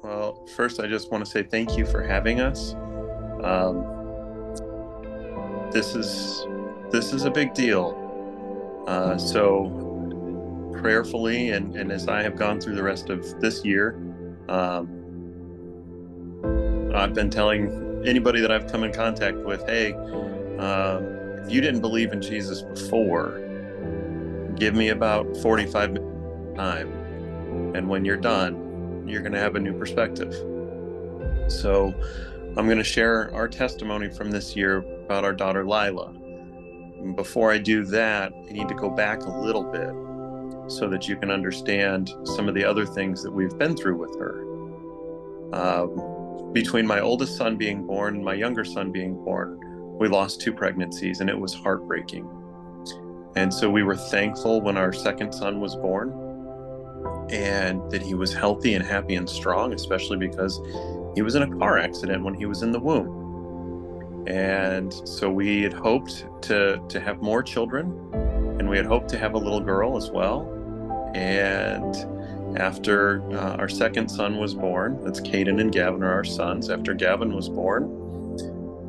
Well, first, I just want to say thank you for having us. Um, this is a big deal. So prayerfully, and as I have gone through the rest of this year, um, I've been telling anybody that I've come in contact with, hey, if you didn't believe in Jesus before, give me about 45 minutes of time, and when you're done, you're going to have a new perspective. So I'm going to share our testimony from this year about our daughter Lilah. Before I do that, I need to go back a little bit so that you can understand some of the other things that we've been through with her. Between my oldest son being born and my younger son being born, we lost 2 pregnancies, and it was heartbreaking. And so we were thankful when our second son was born and that he was healthy and happy and strong, especially because he was in a car accident when he was in the womb. And so we had hoped to have more children, and we had hoped to have a little girl as well. And after our second son was born, that's Caden and Gavin are our sons. After Gavin was born,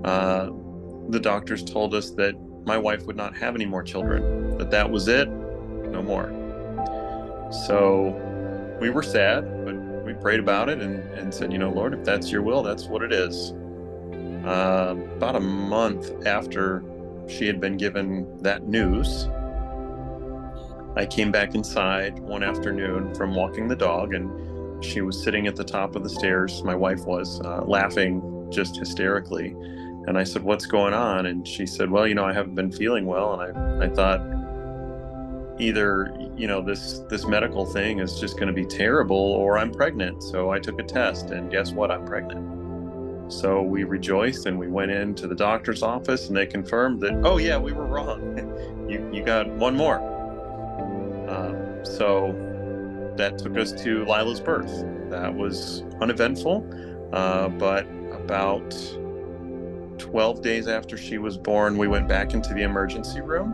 the doctors told us that my wife would not have any more children, that was it, no more. So we were sad, but we prayed about it and said, Lord, if that's your will, that's what it is. About a month after she had been given that news, I came back inside one afternoon from walking the dog, and she was sitting at the top of the stairs. My wife was laughing just hysterically. And I said, what's going on? And she said, well, I haven't been feeling well. And I thought either, this medical thing is just going to be terrible, or I'm pregnant. So I took a test, and guess what? I'm pregnant. So we rejoiced, and we went into the doctor's office, and they confirmed that, oh yeah, we were wrong. you got one more. So that took us to Lilah's birth. That was uneventful, but about 12 days after she was born, we went back into the emergency room.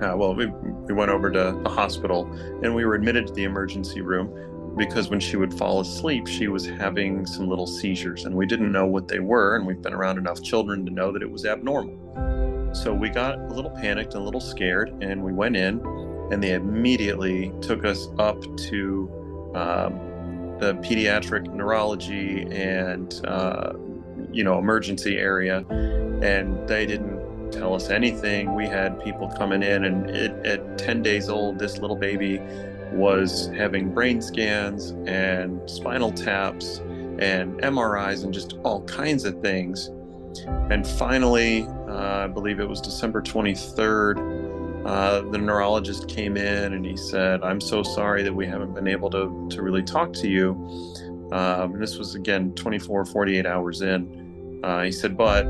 We went over to the hospital, and we were admitted to the emergency room because when she would fall asleep, she was having some little seizures, and we didn't know what they were, and we've been around enough children to know that it was abnormal. So we got a little panicked, a little scared, and we went in, and they immediately took us up to the pediatric neurology and emergency area, and they didn't tell us anything. We had people coming in, and at 10 days old, this little baby was having brain scans and spinal taps and MRIs and just all kinds of things. And finally, I believe it was December 23rd, the neurologist came in, and he said, I'm so sorry that we haven't been able to really talk to you. And this was, again, 48 hours in. He said, but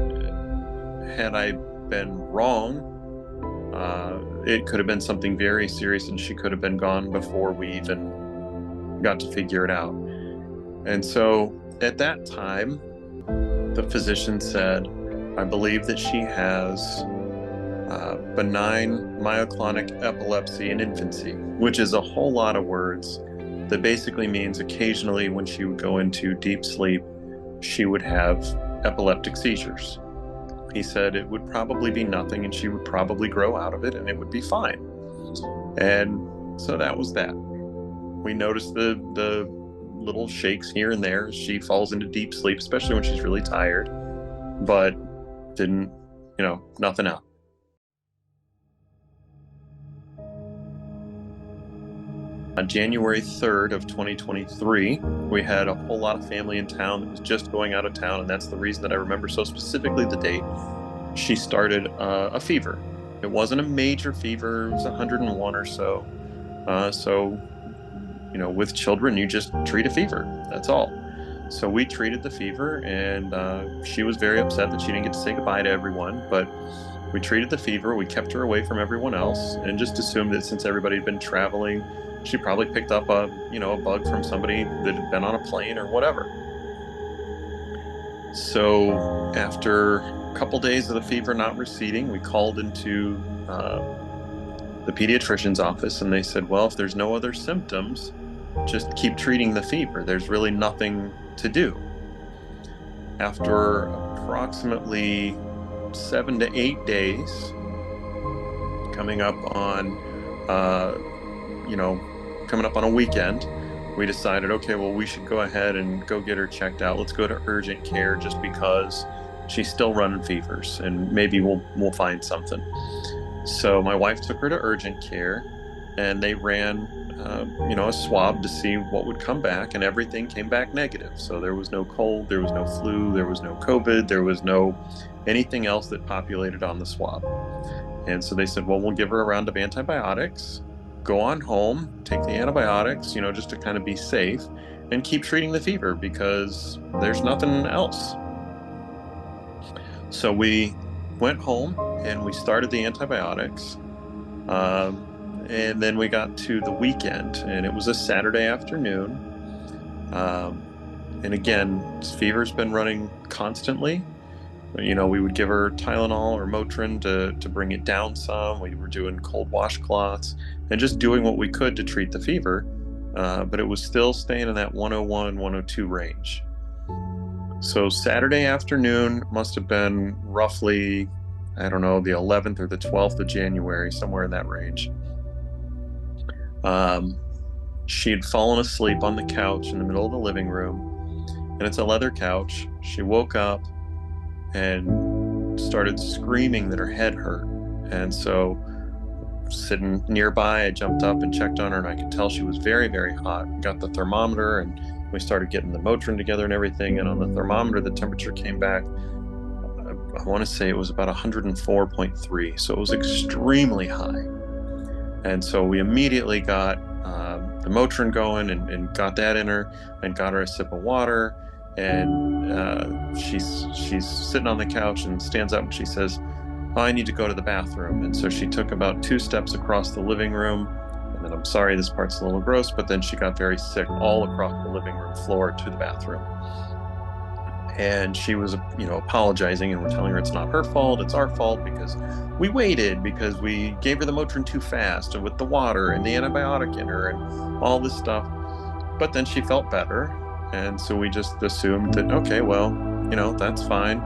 had I been wrong, it could have been something very serious, and she could have been gone before we even got to figure it out. And so at that time, the physician said, I believe that she has benign myoclonic epilepsy in infancy, which is a whole lot of words that basically means occasionally when she would go into deep sleep, she would have epileptic seizures. He said it would probably be nothing, and she would probably grow out of it, and it would be fine. And so that was that. We noticed the little shakes here and there as she falls into deep sleep, especially when she's really tired, but didn't, nothing else. On January 3rd of 2023, we had a whole lot of family in town that was just going out of town, and that's the reason that I remember so specifically the date. She started a fever. It wasn't a major fever. It was 101 or so. With children, you just treat a fever. That's all. So we treated the fever, and she was very upset that she didn't get to say goodbye to everyone, but we treated the fever. We kept her away from everyone else, and just assumed that since everybody had been traveling, she probably picked up a bug from somebody that had been on a plane or whatever. So after a couple days of the fever not receding, we called into the pediatrician's office, and they said, well, if there's no other symptoms, just keep treating the fever. There's really nothing to do. After approximately 7 to 8 days, coming up on, coming up on a weekend, we decided, okay, well, we should go ahead and go get her checked out. Let's go to urgent care just because she's still running fevers, and maybe we'll find something. So my wife took her to urgent care, and they ran, a swab to see what would come back, and everything came back negative. So there was no cold, there was no flu, there was no COVID, there was no anything else that populated on the swab. And so they said, well, we'll give her a round of antibiotics, go on home, take the antibiotics, just to kind of be safe, and keep treating the fever because there's nothing else. So we went home and we started the antibiotics. And then we got to the weekend, and it was a Saturday afternoon. And again, fever's been running constantly. We would give her Tylenol or Motrin to bring it down some. We were doing cold washcloths and just doing what we could to treat the fever. But it was still staying in that 101, 102 range. So Saturday afternoon must have been roughly, I don't know, the 11th or the 12th of January, somewhere in that range. She had fallen asleep on the couch in the middle of the living room, and it's a leather couch. She woke up and started screaming that her head hurt. And so, sitting nearby, I jumped up and checked on her, and I could tell she was very, very hot. Got the thermometer, and we started getting the Motrin together and everything. And on the thermometer, the temperature came back, I want to say it was about 104.3. So it was extremely high. And so we immediately got the Motrin going and got that in her, and got her a sip of water. And she's sitting on the couch and stands up and she says, oh, I need to go to the bathroom. And so she took about 2 steps across the living room. And then, I'm sorry, this part's a little gross, but then she got very sick all across the living room floor to the bathroom. And she was, apologizing, and we're telling her it's not her fault, it's our fault because we waited, because we gave her the Motrin too fast, and with the water and the antibiotic in her and all this stuff. But then she felt better. And so we just assumed that, okay, well, that's fine.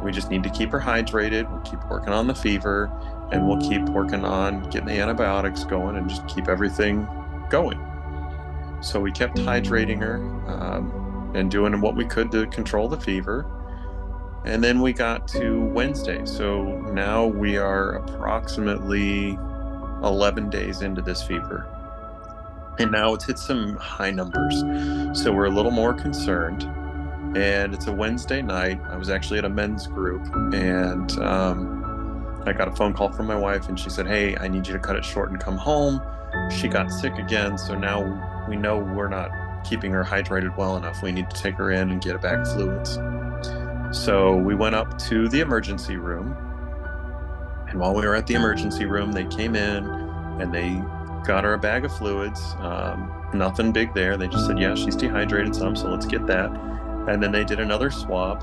We just need to keep her hydrated. We'll keep working on the fever, and we'll keep working on getting the antibiotics going and just keep everything going. So we kept hydrating her and doing what we could to control the fever. And then we got to Wednesday. So now we are approximately 11 days into this fever. And now it's hit some high numbers. So we're a little more concerned. And it's a Wednesday night. I was actually at a men's group, and I got a phone call from my wife, and she said, hey, I need you to cut it short and come home. She got sick again. So now we know we're not keeping her hydrated well enough. We need to take her in and get her back fluids. So we went up to the emergency room. And while we were at the emergency room, they came in and they got her a bag of fluids. Nothing big there. They just said, yeah, she's dehydrated some, so let's get that. And then they did another swab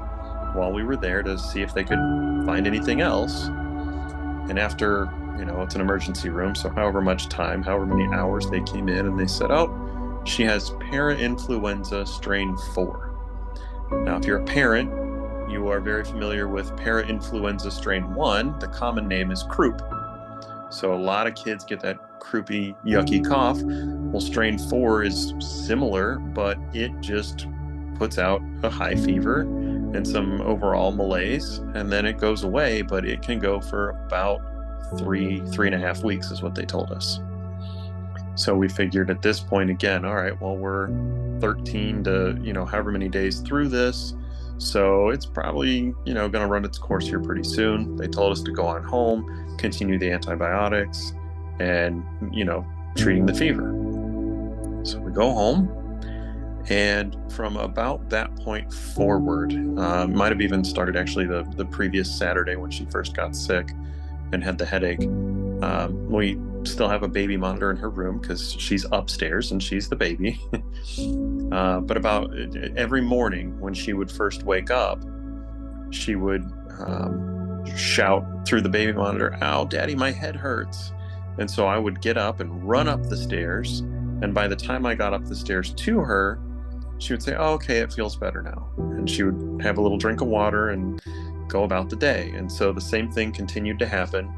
while we were there to see if they could find anything else. And after, it's an emergency room, so however much time, however many hours, they came in and they said, oh, she has parainfluenza strain 4. Now, if you're a parent, you are very familiar with parainfluenza strain 1. The common name is croup. So a lot of kids get that croupy, yucky cough. Well, strain 4 is similar, but it just puts out a high fever and some overall malaise, and then it goes away, but it can go for about 3.5 weeks is what they told us. So we figured at this point, again, all right, well, we're 13 to, however many days through this. So it's probably, going to run its course here pretty soon. They told us to go on home, continue the antibiotics, and, treating the fever. So we go home. And from about that point forward, might have even started actually the previous Saturday when she first got sick and had the headache. We still have a baby monitor in her room because she's upstairs and she's the baby. But about every morning when she would first wake up, she would shout through the baby monitor, ow, daddy, my head hurts. And so I would get up and run up the stairs And by the time I got up the stairs to her, she would say, "Oh, okay, it feels better now." And she would have a little drink of water and go about the day. And so the same thing continued to happen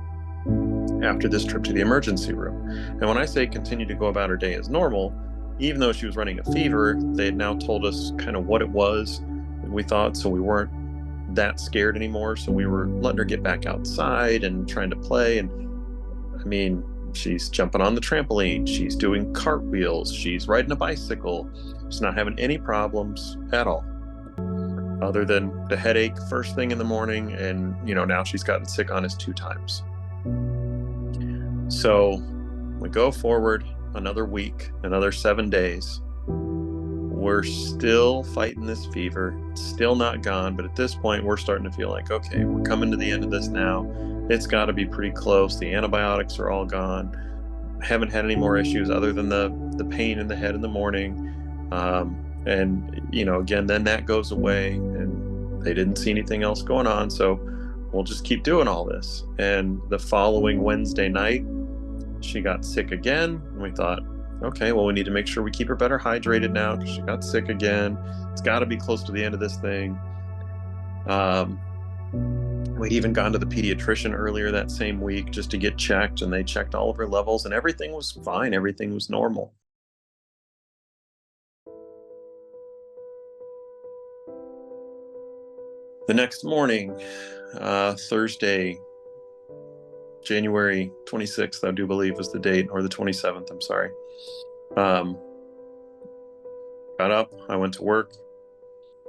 after this trip to the emergency room. And when I say continue to go about her day as normal, even though she was running a fever, they had now told us kind of what it was, we thought, so we weren't that scared anymore. So we were letting her get back outside and trying to play. And I mean, she's jumping on the trampoline, she's doing cartwheels, she's riding a bicycle. She's not having any problems at all, other than the headache first thing in the morning. And, now she's gotten sick on us 2 times. So we go forward another week, another 7 days. We're still fighting this fever. It's still not gone. But at this point, we're starting to feel like, okay, we're coming to the end of this now. It's got to be pretty close. The antibiotics are all gone. Haven't had any more issues other than the pain in the head in the morning. And, again, then that goes away and they didn't see anything else going on. So we'll just keep doing all this. And the following Wednesday night, she got sick again. And we thought, okay, well, we need to make sure we keep her better hydrated now because she got sick again. It's got to be close to the end of this thing. We'd even gone to the pediatrician earlier that same week just to get checked, and they checked all of her levels and everything was fine. Everything was normal. The next morning, Thursday, January 26th, I do believe was the date, or the 27th, I'm sorry. Got up, I went to work,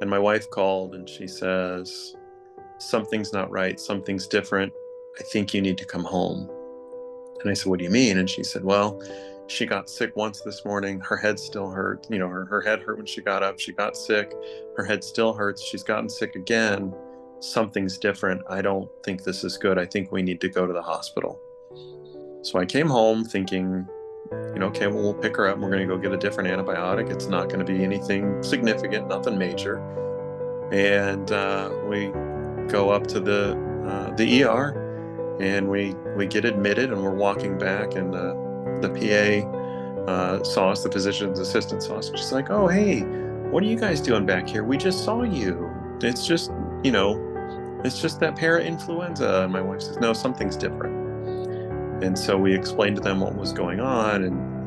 and my wife called and she says, "Something's not right, something's different. I think you need to come home." And I said, "What do you mean?" And she said, "Well, she got sick once this morning. Her head still hurt. Her head hurt when she got up. She got sick. Her head still hurts. She's gotten sick again. Something's different. I don't think this is good. I think we need to go to the hospital." So I came home thinking, okay, well, we'll pick her up and we're going to go get a different antibiotic. It's not going to be anything significant, nothing major. And we go up to the ER and we get admitted, and we're walking back, and the PA saw us, the physician's assistant saw us, and she's like, "Oh, hey, what are you guys doing back here? We just saw you. It's just, it's just that para-influenza." And my wife says, "No, something's different." And so we explained to them what was going on.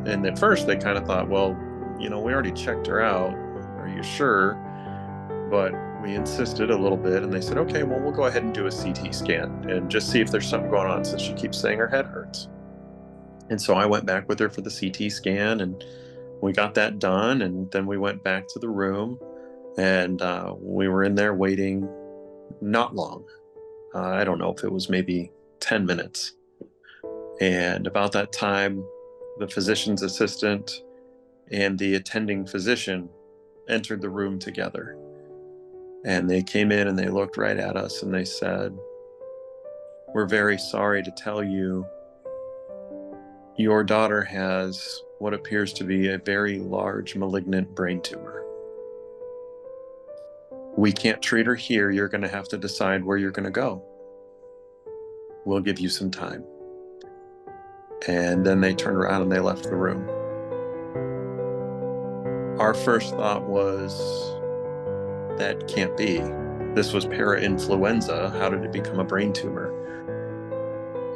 And at first they kind of thought, well, we already checked her out. Are you sure? But we insisted a little bit, and they said, "Okay, well, we'll go ahead and do a CT scan and just see if there's something going on since she keeps saying her head hurts." And so I went back with her for the CT scan, and we got that done. And then we went back to the room, and we were in there waiting not long. I don't know if it was maybe 10 minutes. And about that time, the physician's assistant and the attending physician entered the room together. And they came in and they looked right at us and they said, "We're very sorry to tell you, your daughter has what appears to be a very large malignant brain tumor. We can't treat her here. You're going to have to decide where you're going to go. We'll give you some time." And then they turned around and they left the room. Our first thought was, that can't be. This was para-influenza. How did it become a brain tumor?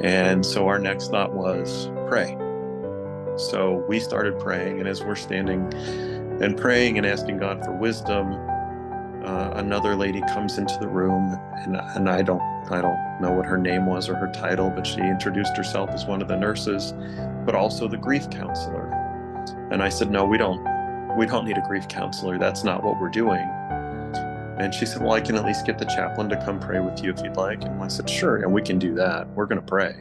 And so our next thought was, pray. So we started praying, and as we're standing and praying and asking God for wisdom, another lady comes into the room, and I don't know what her name was or her title, but she introduced herself as one of the nurses, but also the grief counselor. And I said, "No, we don't need a grief counselor. That's not what we're doing." And she said, "Well, I can at least get the chaplain to come pray with you if you'd like." And I said, "Sure, and we can do that. We're going to pray."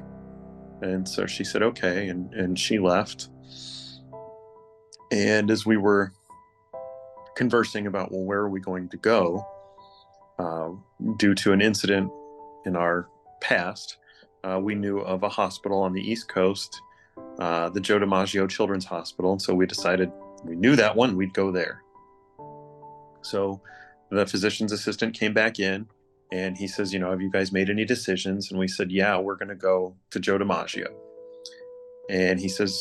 And so she said, "Okay," and she left. And as we were conversing about, well, where are we going to go, due to an incident in our past, we knew of a hospital on the East Coast, the Joe DiMaggio Children's Hospital. And so we decided, we knew that one, we'd go there. So the physician's assistant came back in and he says, "Have you guys made any decisions?" And we said, "Yeah, we're going to go to Joe DiMaggio." And he says,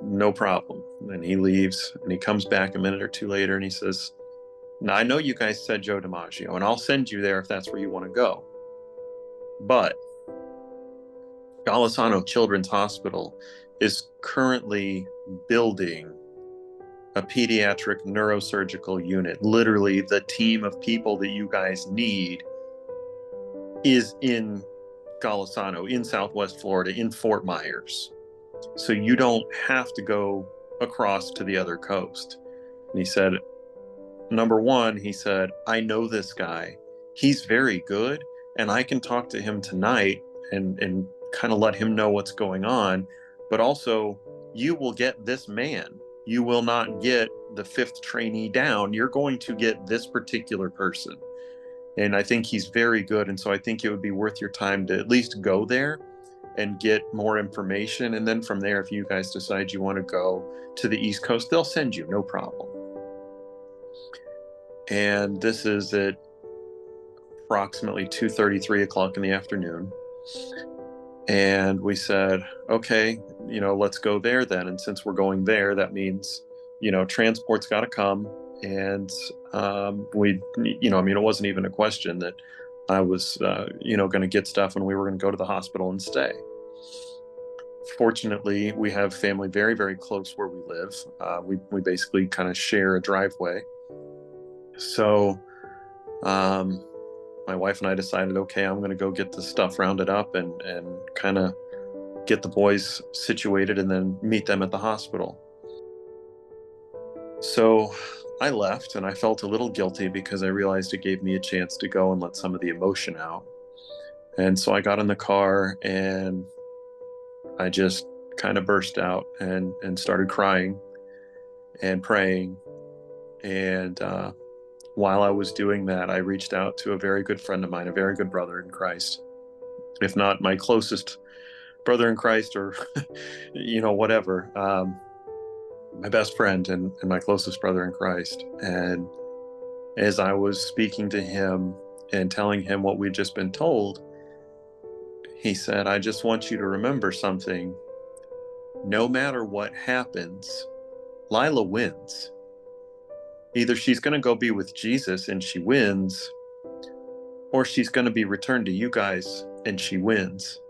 no problem. And he leaves and he comes back a minute or two later and he says, now I know you guys said Joe DiMaggio, and I'll send you there if that's where you want to go. But Golisano Children's Hospital is currently building a pediatric neurosurgical unit. Literally, the team of people that you guys need is in Golisano, in Southwest Florida, in Fort Myers. So you don't have to go across to the other coast. And he said, number one, he said, I know this guy. He's very good, and I can talk to him tonight and kind of let him know what's going on. But also, you will get this man. You will not get the fifth trainee down. You're going to get this particular person. And I think he's very good. And so I think it would be worth your time to at least go there and get more information. And then from there, if you guys decide you want to go to the East Coast, they'll send you, no problem. And this is at approximately 2:30, 3 o'clock in the afternoon. And we said, okay, let's go there then. And since we're going there, that means, transport's got to come. And it wasn't even a question that I was, going to get stuff and we were going to go to the hospital and stay. Fortunately, we have family very, very close where we live. We basically kind of share a driveway. So my wife and I decided, okay, I'm going to go get the stuff rounded up and kind of get the boys situated and then meet them at the hospital. So I left and I felt a little guilty because I realized it gave me a chance to go and let some of the emotion out. And so I got in the car and I just kind of burst out and started crying and praying. And while I was doing that, I reached out to a very good friend of mine, a very good brother in Christ, if not my closest brother in Christ or, whatever, my best friend and my closest brother in Christ. And as I was speaking to him and telling him what we'd just been told, he said, I just want you to remember something. No matter what happens, Lilah wins. Either she's going to go be with Jesus and she wins, or she's going to be returned to you guys and she wins.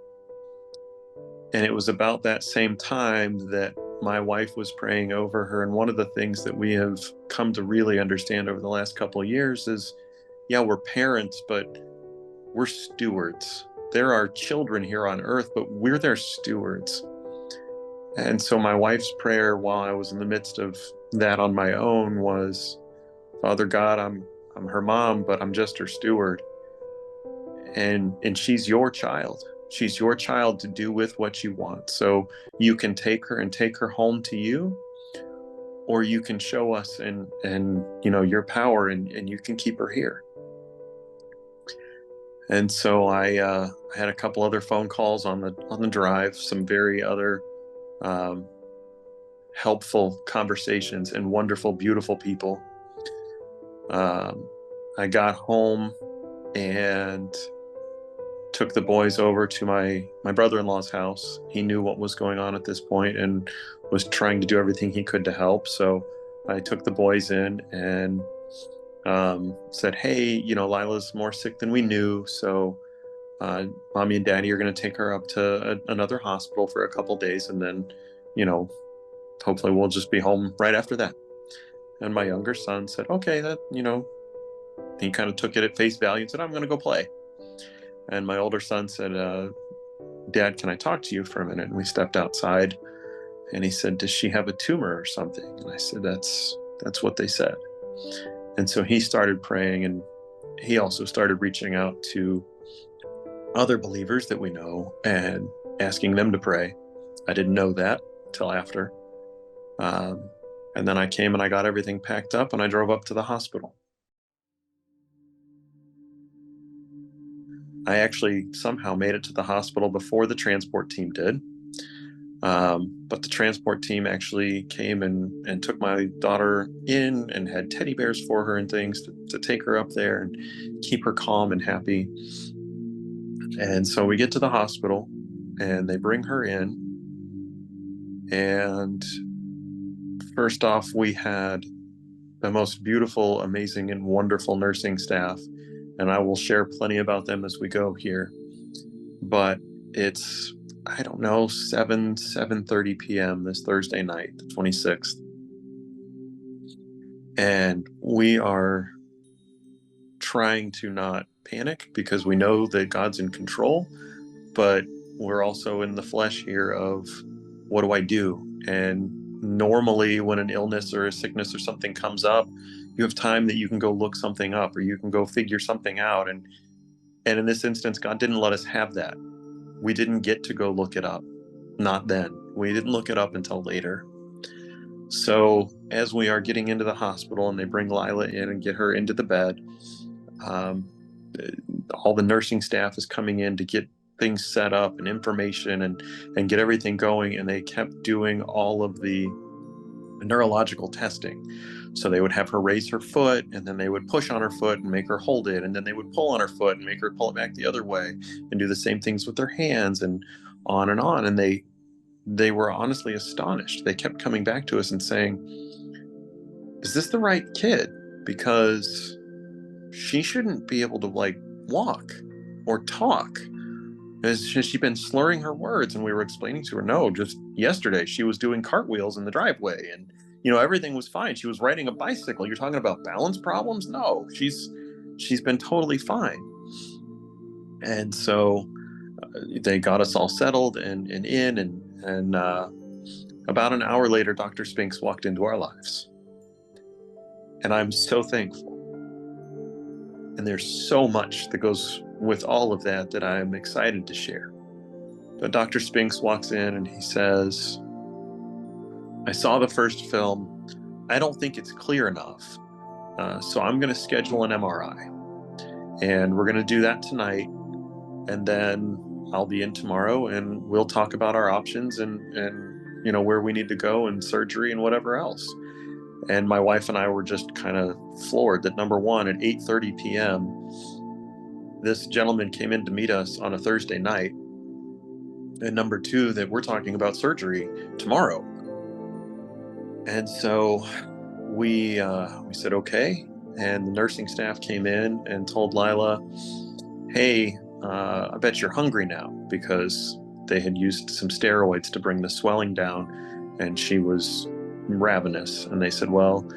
And it was about that same time that my wife was praying over her. And one of the things that we have come to really understand over the last couple of years is, yeah, we're parents, but we're stewards. There are children here on earth, but we're their stewards. And so my wife's prayer while I was in the midst of that on my own was, Father God, I'm her mom, but I'm just her steward. And she's your child. She's your child to do with what you want. So you can take her and take her home to you, or you can show us and your power and you can keep her here. And so I had a couple other phone calls on the drive, some very other helpful conversations and wonderful, beautiful people. I got home and took the boys over to my brother-in-law's house. He knew what was going on at this point and was trying to do everything he could to help. So I took the boys in and said, hey, Lilah's more sick than we knew. So mommy and daddy are going to take her up to another hospital for a couple days. And then, hopefully we'll just be home right after that. And my younger son said, okay, that, he kind of took it at face value and said, I'm going to go play. And my older son said, Dad, can I talk to you for a minute? And we stepped outside and he said, does she have a tumor or something? And I said, that's what they said. And so he started praying, and he also started reaching out to other believers that we know and asking them to pray. I didn't know that till after. And then I came and I got everything packed up and I drove up to the hospital. I actually somehow made it to the hospital before the transport team did. But the transport team actually came and took my daughter in and had teddy bears for her and things to take her up there and keep her calm and happy. And so we get to the hospital and they bring her in And first off, we had the most beautiful, amazing, and wonderful nursing staff. And I will share plenty about them as we go here. But it's, I don't know, 7:30 p.m. this Thursday night, the 26th. And we are trying to not panic because we know that God's in control, but we're also in the flesh here of what do I do? And normally when an illness or a sickness or something comes up, you have time that you can go look something up or you can go figure something out. And in this instance, God didn't let us have that. We didn't get to go look it up. Not then. We didn't look it up until later. So as we are getting into the hospital and they bring Lilah in and get her into the bed, all the nursing staff is coming in to get things set up and information and get everything going. And they kept doing all of the neurological testing. So they would have her raise her foot, and then they would push on her foot and make her hold it. And then they would pull on her foot and make her pull it back the other way and do the same things with their hands and on and on. And they were honestly astonished. They kept coming back to us and saying, is this the right kid? Because she shouldn't be able to walk or talk. Has she been slurring her words? And we were explaining to her, no, just yesterday she was doing cartwheels in the driveway and everything was fine. She was riding a bicycle. You're talking about balance problems? No, she's been totally fine. And so they got us all settled and in and about an hour later, Dr. Spinks walked into our lives. And I'm so thankful. And there's so much that goes with all of that that I'm excited to share. But Dr. Spinks walks in and he says, I saw the first film. I don't think it's clear enough. So I'm going to schedule an MRI. And we're going to do that tonight. And then I'll be in tomorrow and we'll talk about our options and where we need to go and surgery and whatever else. And my wife and I were just kind of floored that, number one, at 8:30 p.m., this gentleman came in to meet us on a Thursday night. And number two, that we're talking about surgery tomorrow. And so we said, okay. And the nursing staff came in and told Lilah, hey, I bet you're hungry now, because they had used some steroids to bring the swelling down and she was ravenous. And they said, well,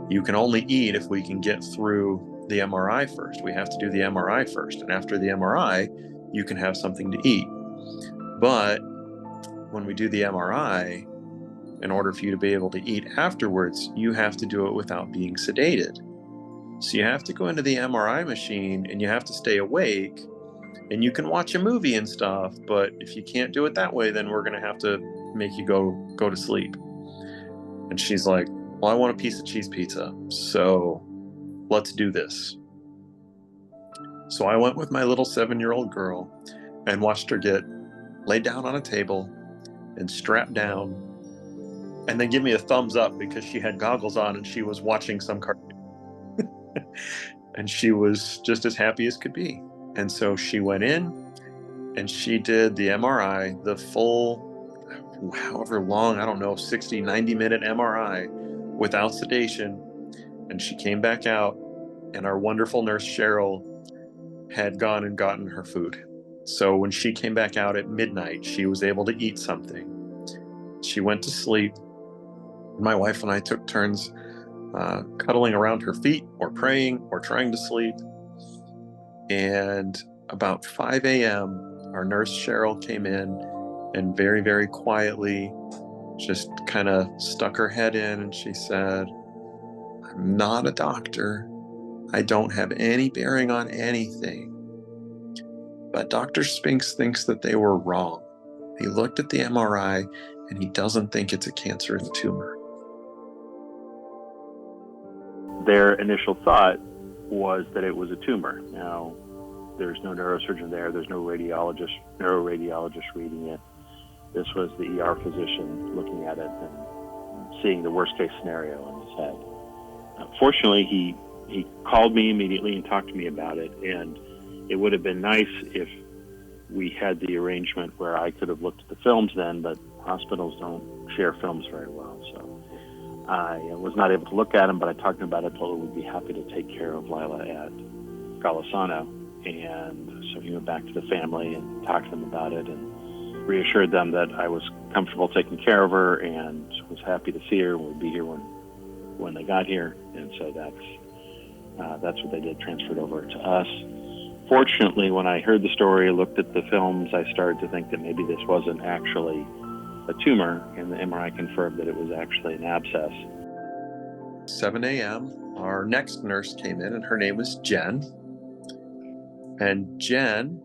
you can only eat if we can get through the MRI first. We have to do the MRI first. And after the MRI, you can have something to eat. But when we do the MRI, in order for you to be able to eat afterwards, you have to do it without being sedated. So you have to go into the MRI machine and you have to stay awake, and you can watch a movie and stuff, but if you can't do it that way, then we're going to have to make you go to sleep. And she's like, well, I want a piece of cheese pizza, so let's do this. So I went with my little 7-year-old girl and watched her get laid down on a table and strapped down, and then give me a thumbs up because she had goggles on and she was watching some cartoon. And she was just as happy as could be. And so she went in and she did the MRI, the full, however long, I don't know, 60, 90-minute MRI without sedation. And she came back out, and our wonderful nurse Cheryl had gone and gotten her food. So when she came back out at midnight, she was able to eat something. She went to sleep. My wife and I took turns cuddling around her feet or praying or trying to sleep. And about 5 a.m., our nurse Cheryl came in and very, very quietly just kind of stuck her head in, and she said, I'm not a doctor. I don't have any bearing on anything. But Dr. Spinks thinks that they were wrong. He looked at the MRI and he doesn't think it's a cancerous tumor. Their initial thought was that it was a tumor. Now, there's no neurosurgeon there. There's no neuroradiologist reading it. This was the ER physician looking at it and seeing the worst case scenario in his head. Fortunately, he called me immediately and talked to me about it. And it would have been nice if we had the arrangement where I could have looked at the films then, but Hospitals don't share films very well, so I was not able to look at them, but I talked to him about it. I told him we'd be happy to take care of Lilah at Golisano, and so he went back to the family and talked to them about it and reassured them that I was comfortable taking care of her and was happy to see her and would be here when they got here. And so that's what they did, transferred over to us. Fortunately, when I heard the story, looked at the films, I started to think that maybe this wasn't actually a tumor, and the MRI confirmed that it was actually an abscess. 7 a.m., our next nurse came in, and her name was Jen. And Jen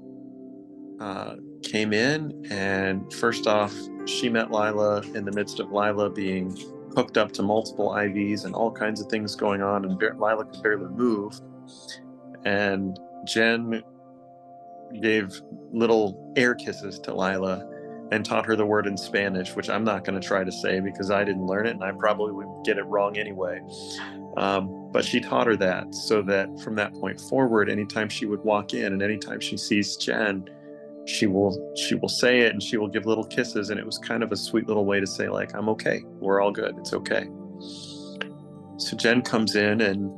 came in, and first off, she met Lilah in the midst of Lilah being hooked up to multiple IVs and all kinds of things going on, and Lilah could barely move. And Jen gave little air kisses to Lilah and taught her the word in Spanish, which I'm not going to try to say because I didn't learn it and I probably would get it wrong anyway. But she taught her that, so that from that point forward, anytime she would walk in and anytime she sees Jen, she will say it and she will give little kisses. And it was kind of a sweet little way to say, like, I'm okay. We're all good. It's okay. So Jen comes in and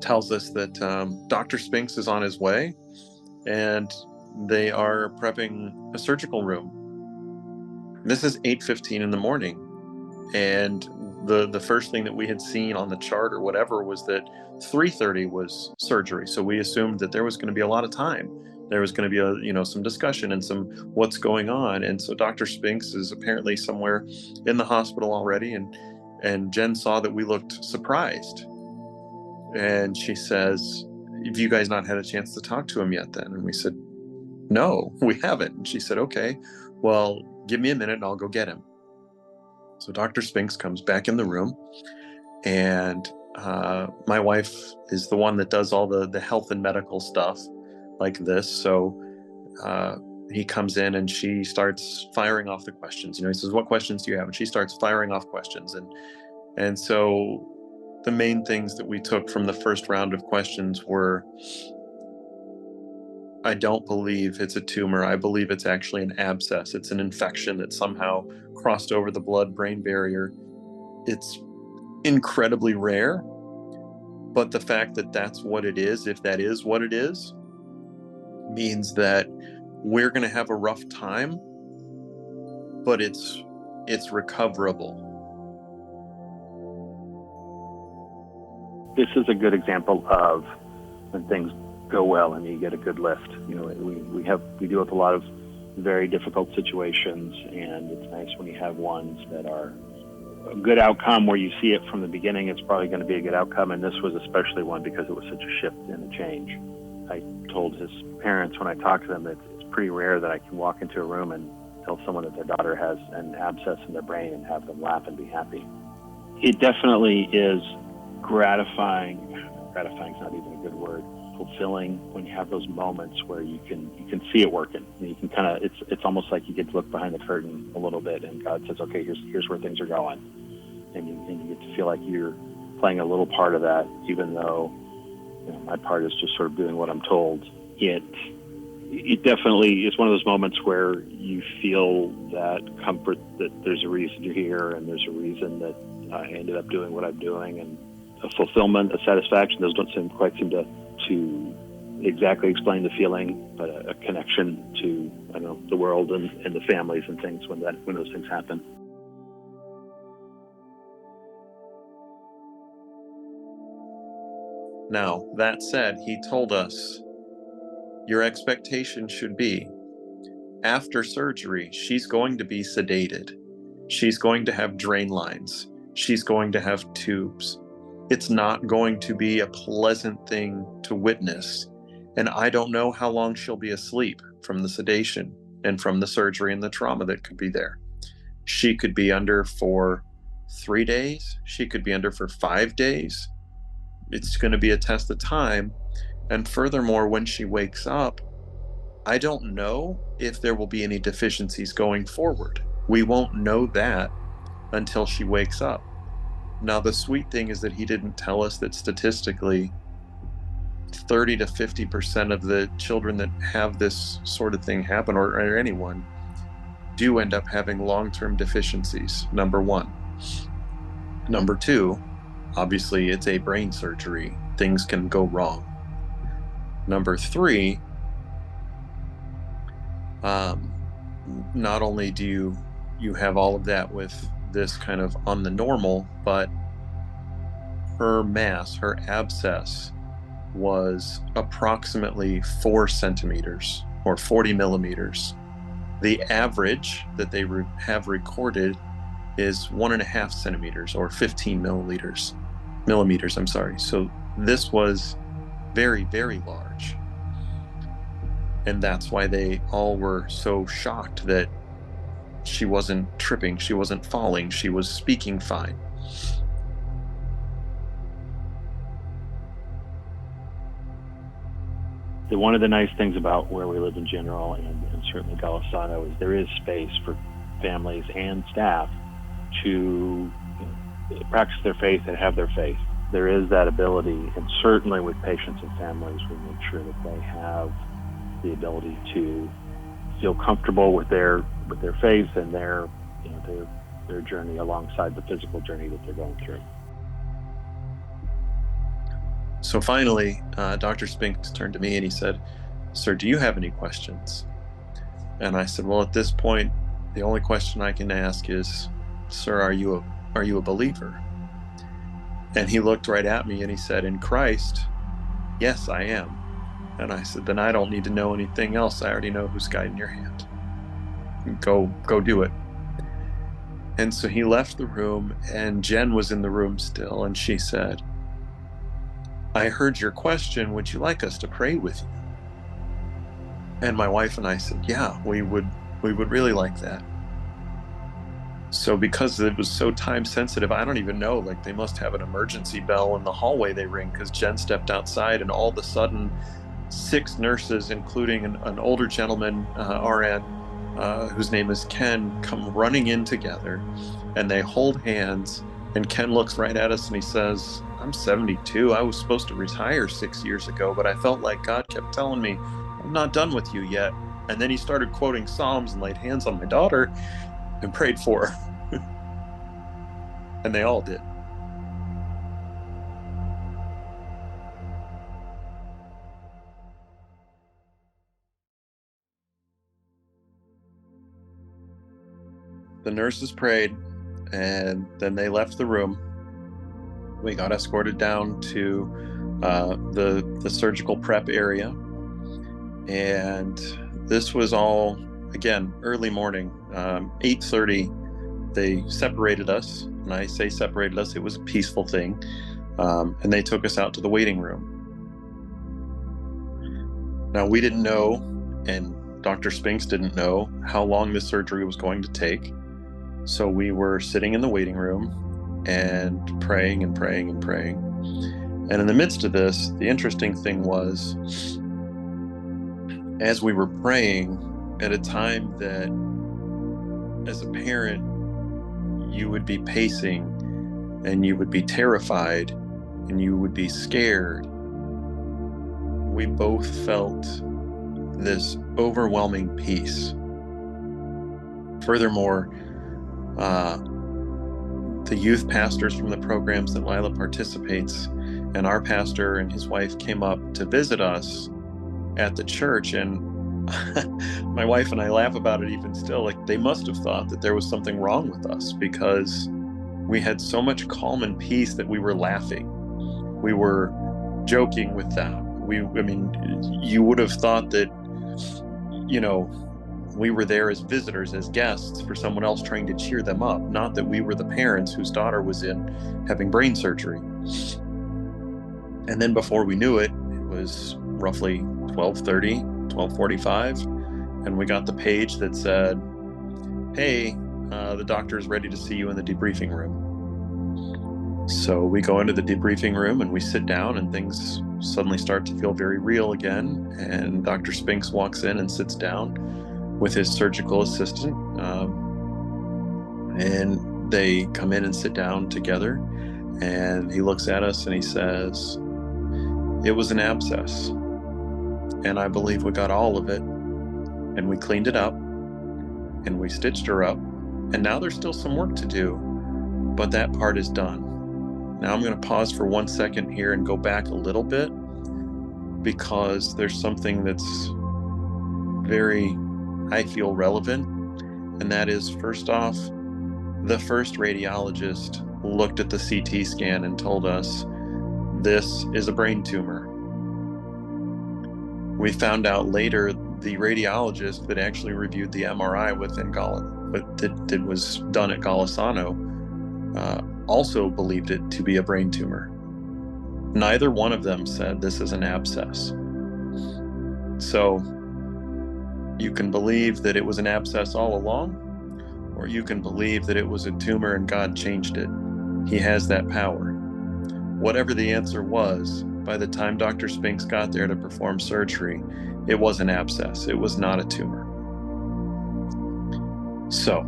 tells us that Dr. Spinks is on his way and they are prepping a surgical room. This is 8:15 in the morning. And the first thing that we had seen on the chart or whatever was that 3:30 was surgery. So we assumed that there was going to be a lot of time. There was going to be some discussion and some what's going on. And so Dr. Spinks is apparently somewhere in the hospital already. And Jen saw that we looked surprised. And she says, have you guys not had a chance to talk to him yet then? And we said, no, we haven't. And she said, okay, well, give me a minute and I'll go get him. So Dr. Spinks comes back in the room, and my wife is the one that does all the health and medical stuff like this. So he comes in and she starts firing off the questions. He says, what questions do you have? And she starts firing off questions. And so the main things that we took from the first round of questions were, I don't believe it's a tumor. I believe it's actually an abscess. It's an infection that somehow crossed over the blood-brain barrier. It's incredibly rare, but the fact that that's what it is, if that is what it is, means that we're going to have a rough time, but it's recoverable. This is a good example of when things go well and you get a good lift. We deal with a lot of very difficult situations, and it's nice when you have ones that are a good outcome where you see it from the beginning. It's probably going to be a good outcome, and this was especially one because it was such a shift and a change. I told his parents when I talked to them that it's pretty rare that I can walk into a room and tell someone that their daughter has an abscess in their brain and have them laugh and be happy. It definitely is gratifying. Gratifying is not even a good word. Fulfilling when you have those moments where you can see it working. And you can kind of, it's almost like you get to look behind the curtain a little bit, and God says, okay, here's where things are going, and you get to feel like you're playing a little part of that, even though my part is just sort of doing what I'm told. It definitely is one of those moments where you feel that comfort that there's a reason you're here, and there's a reason that I ended up doing what I'm doing, and a fulfillment, a satisfaction. Those don't quite seem to exactly explain the feeling, but a connection to, the world and the families and things when those things happen. Now, that said, he told us, your expectation should be, after surgery, she's going to be sedated. She's going to have drain lines. She's going to have tubes. It's not going to be a pleasant thing to witness. And I don't know how long she'll be asleep from the sedation and from the surgery and the trauma that could be there. She could be under for 3 days. She could be under for 5 days. It's going to be a test of time. And furthermore, when she wakes up, I don't know if there will be any deficiencies going forward. We won't know that until she wakes up. Now, the sweet thing is that he didn't tell us that statistically 30 to 50% of the children that have this sort of thing happen, or anyone, do end up having long-term deficiencies, number one. Number two, obviously it's a brain surgery. Things can go wrong. Number three, not only do you have all of that with this kind of on the normal, but her mass, her abscess, was approximately 4 centimeters or 40 millimeters. The average that they have recorded is 1.5 centimeters or 15 millimeters. I'm sorry. So this was very, very large. And that's why they all were so shocked that she wasn't tripping, she wasn't falling, she was speaking fine. One of the nice things about where we live in general, and certainly Golisano, is there is space for families and staff to practice their faith and have their faith. There is that ability, and certainly with patients and families, we make sure that they have the ability to feel comfortable with their faith and their journey alongside the physical journey that they're going through. So finally, Dr. Spinks turned to me and he said, "Sir, do you have any questions?" And I said, "Well, at this point, the only question I can ask is, sir, are you a believer?" And he looked right at me and he said, "In Christ, yes, I am." And I said, "Then I don't need to know anything else. I already know who's guiding your hand. Go do it." And so he left the room, and Jen was in the room still, and she said, "I heard your question. Would you like us to pray with you?" And my wife and I said, "Yeah, we would really like that." So because it was so time sensitive, I don't even know, like they must have an emergency bell in the hallway they ring, because Jen stepped outside and all of a sudden 6 nurses, including an older gentleman, RN, whose name is Ken, come running in together, and they hold hands, and Ken looks right at us and he says, "I'm 72. I was supposed to retire 6 years ago, but I felt like God kept telling me, I'm not done with you yet." And then he started quoting Psalms and laid hands on my daughter and prayed for her. And they all did. The nurses prayed, and then they left the room. We got escorted down to the surgical prep area, and this was all, again, early morning, 8:30. They separated us, and I say separated us, it was a peaceful thing, and they took us out to the waiting room. Now, we didn't know, and Dr. Spinks didn't know, how long this surgery was going to take. So we were sitting in the waiting room and praying and praying and praying. And in the midst of this, the interesting thing was, as we were praying, at a time that as a parent, you would be pacing and you would be terrified and you would be scared, we both felt this overwhelming peace. Furthermore, the youth pastors from the programs that Lilah participates, and our pastor and his wife came up to visit us at the church, and my wife and I laugh about it even still. Like, they must have thought that there was something wrong with us, because we had so much calm and peace that we were laughing. We were joking with them. I mean, you would have thought that, we were there as visitors, as guests for someone else trying to cheer them up, not that we were the parents whose daughter was in having brain surgery. And then before we knew it, it was roughly 12:30, 12:45, and we got the page that said, "Hey, the doctor is ready to see you in the debriefing room." So we go into the debriefing room and we sit down, and things suddenly start to feel very real again. And Dr. Spinks walks in and sits down with his surgical assistant, and they come in and sit down together, and he looks at us and he says, "It was an abscess, and I believe we got all of it, and we cleaned it up, and we stitched her up. And now there's still some work to do, but that part is done. Now I'm going to pause for 1 second here and go back a little bit, because there's something that's very, I feel, relevant. And that is, first off, the first radiologist looked at the CT scan and told us this is a brain tumor. We found out later the radiologist that actually reviewed the MRI that was done at Golisano also believed it to be a brain tumor. Neither one of them said this is an abscess. So you can believe that it was an abscess all along, or you can believe that it was a tumor and God changed it. He has that power. Whatever the answer was, by the time Dr. Spinks got there to perform surgery, it was an abscess. It was not a tumor. So,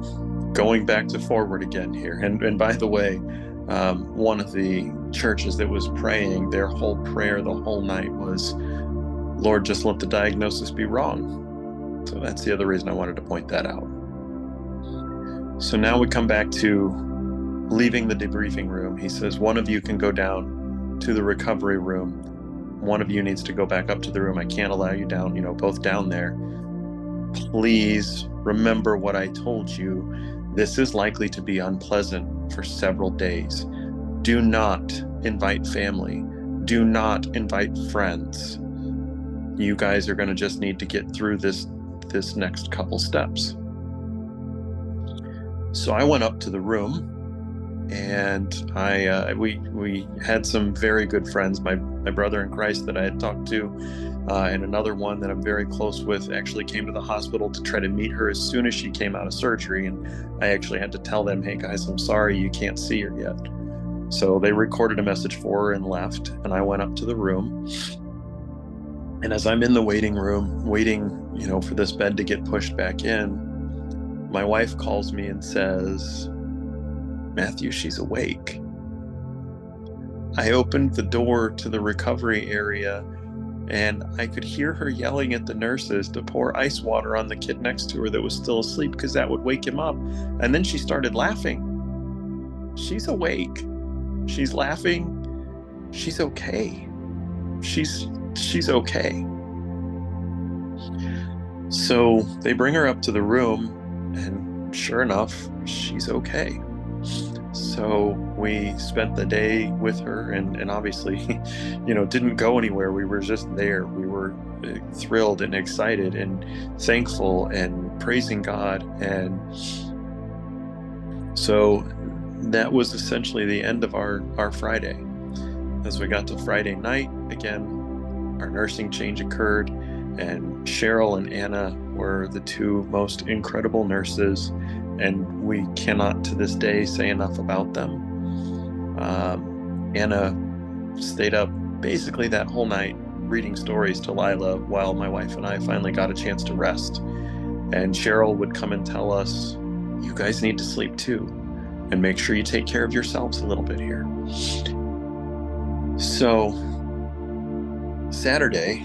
going back to forward again here, and by the way, one of the churches that was praying, their whole prayer the whole night was, Lord, just let the diagnosis be wrong. So that's the other reason I wanted to point that out. So now we come back to leaving the debriefing room. He says, one of you can go down to the recovery room. One of you needs to go back up to the room. I can't allow you down, both down there. Please remember what I told you. This is likely to be unpleasant for several days. Do not invite family. Do not invite friends. You guys are going to just need to get through this next couple steps. So I went up to the room, and we had some very good friends. My brother in Christ that I had talked to, and another one that I'm very close with, actually came to the hospital to try to meet her as soon as she came out of surgery. And I actually had to tell them, hey guys, I'm sorry you can't see her yet. So they recorded a message for her and left, and I went up to the room. And as I'm in the waiting room, waiting, for this bed to get pushed back in, my wife calls me and says, Matthew, she's awake. I opened the door to the recovery area, and I could hear her yelling at the nurses to pour ice water on the kid next to her that was still asleep, because that would wake him up. And then she started laughing. She's awake. She's laughing. She's okay. She's okay. So they bring her up to the room, and sure enough, she's okay. So we spent the day with her, and obviously, didn't go anywhere. We were just there. We were thrilled and excited and thankful and praising God. And so that was essentially the end of our Friday. As we got to Friday night, again, our nursing change occurred, and Cheryl and Anna were the two most incredible nurses, and we cannot to this day say enough about them. Anna stayed up basically that whole night reading stories to Lilah while my wife and I finally got a chance to rest. And Cheryl would come and tell us, you guys need to sleep too, and make sure you take care of yourselves a little bit here. So Saturday,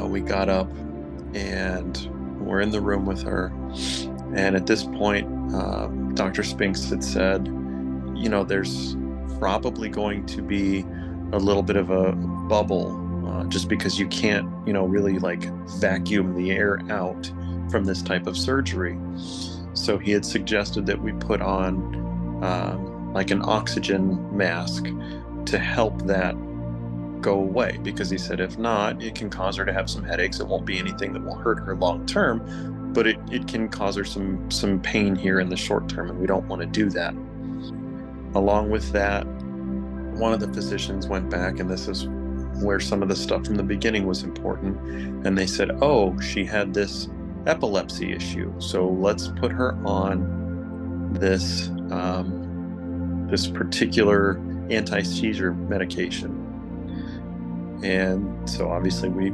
we got up and we're in the room with her. And at this point, Dr. Spinks had said, there's probably going to be a little bit of a bubble, just because you can't, really vacuum the air out from this type of surgery. So he had suggested that we put on an oxygen mask to help that go away, because he said if not, it can cause her to have some headaches. It won't be anything that will hurt her long term, but it can cause her some pain here in the short term, and we don't want to do that. Along with that, one of the physicians went back, and this is where some of the stuff from the beginning was important, and they said, oh, she had this epilepsy issue, so let's put her on this this particular anti-seizure medication. And so obviously we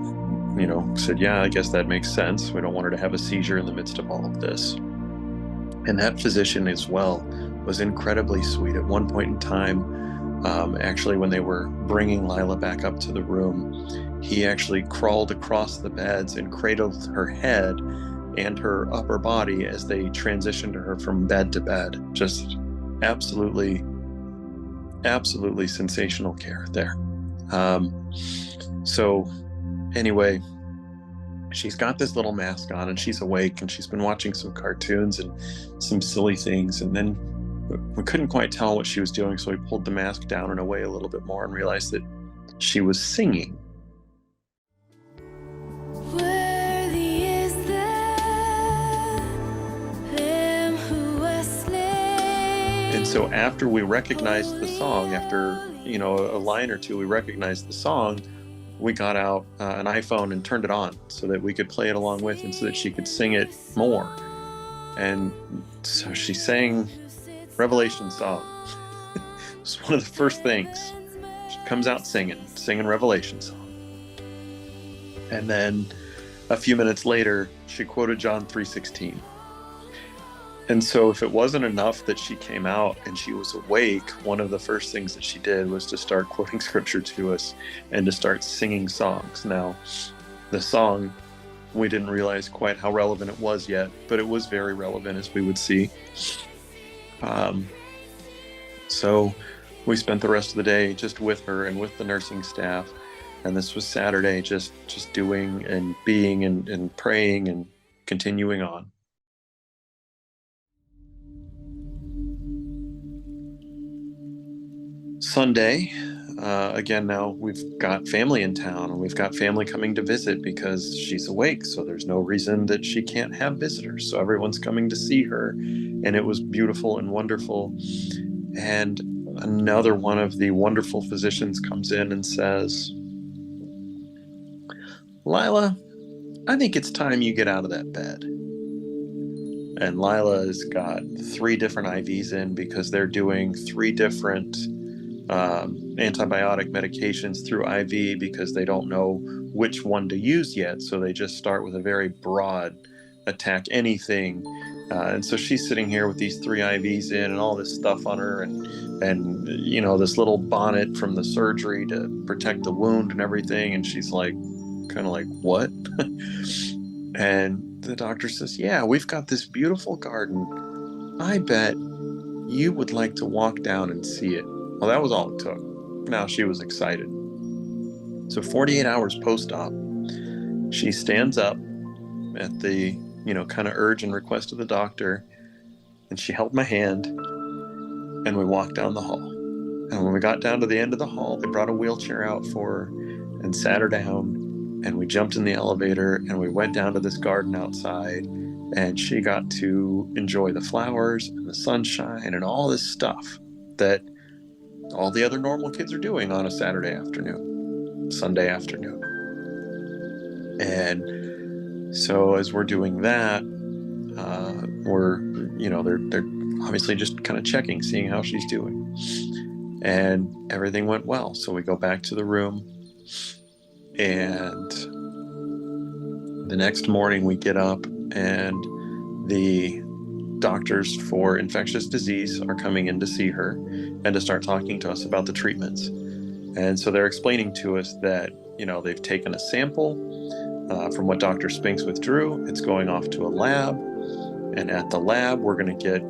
said, yeah, I guess that makes sense. We don't want her to have a seizure in the midst of all of this. And that physician as well was incredibly sweet. At one point in time, actually when they were bringing Lilah back up to the room, he actually crawled across the beds and cradled her head and her upper body as they transitioned her from bed to bed. Just absolutely sensational care there. So anyway, she's got this little mask on and she's awake, and she's been watching some cartoons and some silly things, and then we couldn't quite tell what she was doing, so we pulled the mask down and away a little bit more and realized that she was singing. Worthy is the Lamb who was slain. And so after we recognized the song, after a line or two, we recognized the song, we got out an iPhone and turned it on so that we could play it along with, and so that she could sing it more. And so she sang Revelation song. It's one of the first things. She comes out singing Revelation song. And then a few minutes later, she quoted John 3:16. And so if it wasn't enough that she came out and she was awake, one of the first things that she did was to start quoting scripture to us and to start singing songs. Now, the song, we didn't realize quite how relevant it was yet, but it was very relevant, as we would see. So we spent the rest of the day just with her and with the nursing staff. And this was Saturday, just doing and being and praying and continuing on. Sunday, again, now we've got family in town, and we've got family coming to visit because she's awake, so there's no reason that she can't have visitors. So everyone's coming to see her, and it was beautiful and wonderful. And another one of the wonderful physicians comes in and says, "Lilah, I think it's time you get out of that bed." And Lilah has got 3 different IVs in because they're doing 3 different antibiotic medications through IV because they don't know which one to use yet. So they just start with a very broad attack anything. And so she's sitting here with these 3 IVs in and all this stuff on her, and this little bonnet from the surgery to protect the wound and everything. And she's like, kind of like, what? And the doctor says, "Yeah, we've got this beautiful garden. I bet you would like to walk down and see it." Well, that was all it took. Now she was excited. So 48 hours post-op, she stands up at the, kind of urge and request of the doctor, and she held my hand, and we walked down the hall. And when we got down to the end of the hall, they brought a wheelchair out for her and sat her down, and we jumped in the elevator, and we went down to this garden outside, and she got to enjoy the flowers and the sunshine and all this stuff that all the other normal kids are doing on a Saturday afternoon, Sunday afternoon. And so as we're doing that, they're obviously just kind of checking, seeing how she's doing. And everything went well. So we go back to the room, and the next morning we get up, and the doctors for infectious disease are coming in to see her and to start talking to us about the treatments. And so they're explaining to us that, they've taken a sample from what Dr. Spinks withdrew. It's going off to a lab. And at the lab, we're going to get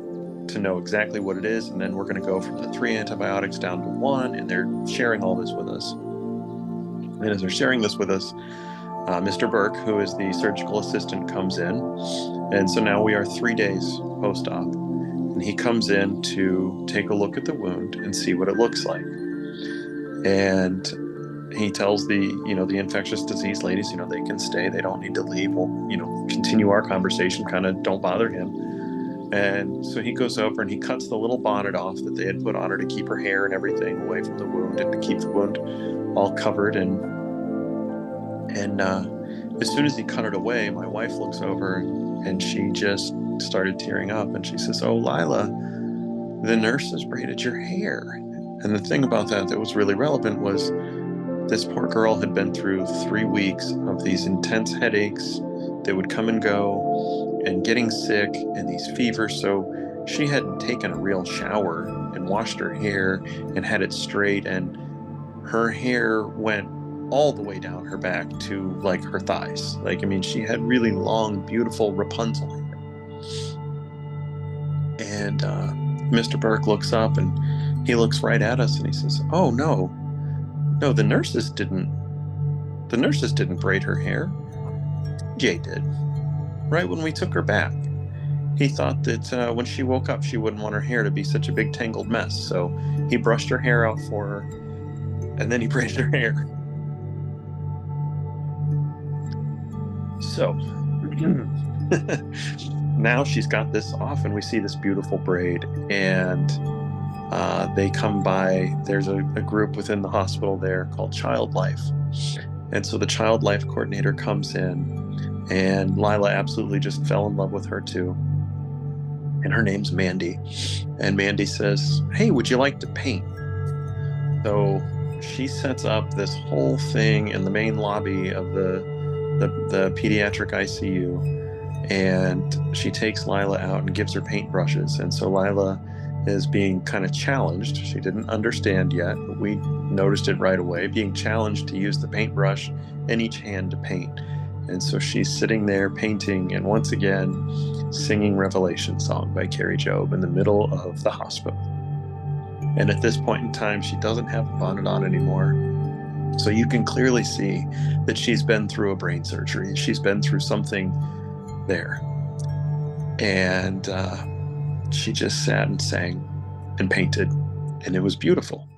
to know exactly what it is. And then we're going to go from the 3 antibiotics down to 1. And they're sharing all this with us. And as they're sharing this with us, Mr. Burke, who is the surgical assistant, comes in. And so now we are 3 days post-op. And he comes in to take a look at the wound and see what it looks like. And he tells the infectious disease ladies, they can stay. They don't need to leave. We'll, continue our conversation, kind of don't bother him. And so he goes over and he cuts the little bonnet off that they had put on her to keep her hair and everything away from the wound and to keep the wound all covered. And as soon as he cut it away, my wife looks over and she just started tearing up, and she says, "Oh, Lilah, the nurses braided your hair." And the thing about that was really relevant was this poor girl had been through 3 weeks of these intense headaches that would come and go, and getting sick, and these fevers. So she hadn't taken a real shower and washed her hair and had it straight, and her hair went all the way down her back to like her thighs. Like, I mean, she had really long, beautiful Rapunzel hair. And Mr. Burke looks up and he looks right at us and he says, "Oh no, no, the nurses didn't braid her hair. Jay did, right when we took her back. He thought that when she woke up, she wouldn't want her hair to be such a big tangled mess. So he brushed her hair out for her, and then he braided her hair." So now she's got this off, and we see this beautiful braid, and they come by. There's a group within the hospital there called Child Life. And so the Child Life coordinator comes in, and Lilah absolutely just fell in love with her too. And her name's Mandy. And Mandy says, "Hey, would you like to paint?" So she sets up this whole thing in the main lobby of the pediatric ICU, and she takes Lilah out and gives her paintbrushes. And so Lilah is being kind of challenged. She didn't understand yet, but we noticed it right away, being challenged to use the paintbrush in each hand to paint. And so she's sitting there painting, and once again singing Revelation Song by Carrie Job in the middle of the hospital. And at this point in time, she doesn't have a bonnet on anymore. So you can clearly see that she's been through a brain surgery. She's been through something there. And she just sat and sang and painted, and it was beautiful.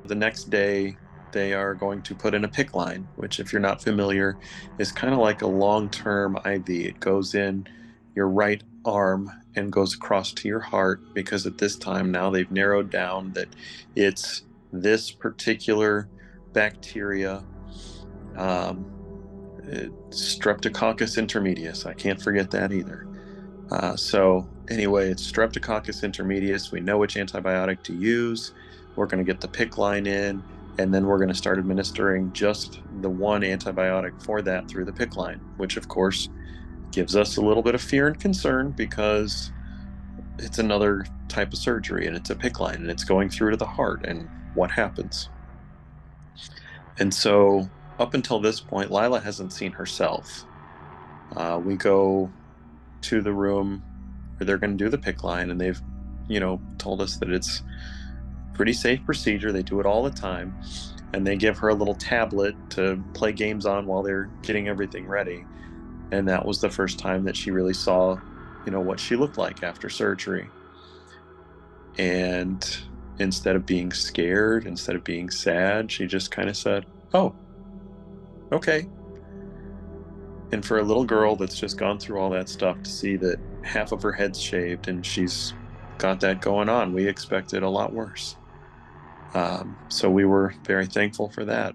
The next day, they are going to put in a PICC line, which, if you're not familiar, is kind of like a long-term IV. It goes in your right arm and goes across to your heart, because at this time now they've narrowed down that it's this particular bacteria, Streptococcus intermedius. I can't forget that either. So anyway, it's Streptococcus intermedius. We know which antibiotic to use. We're going to get the PICC line in, and then we're going to start administering just the one antibiotic for that through the PICC line, which of course gives us a little bit of fear and concern, because it's another type of surgery, and it's a PICC line, and it's going through to the heart, and what happens? And so up until this point, Lilah hasn't seen herself. We go to the room where they're going to do the PICC line, and they've, told us that it's a pretty safe procedure. They do it all the time, and they give her a little tablet to play games on while they're getting everything ready. And that was the first time that she really saw, what she looked like after surgery. And instead of being scared, instead of being sad, she just kind of said, "Oh, okay." And for a little girl that's just gone through all that stuff, to see that half of her head's shaved and she's got that going on, we expected a lot worse. So we were very thankful for that.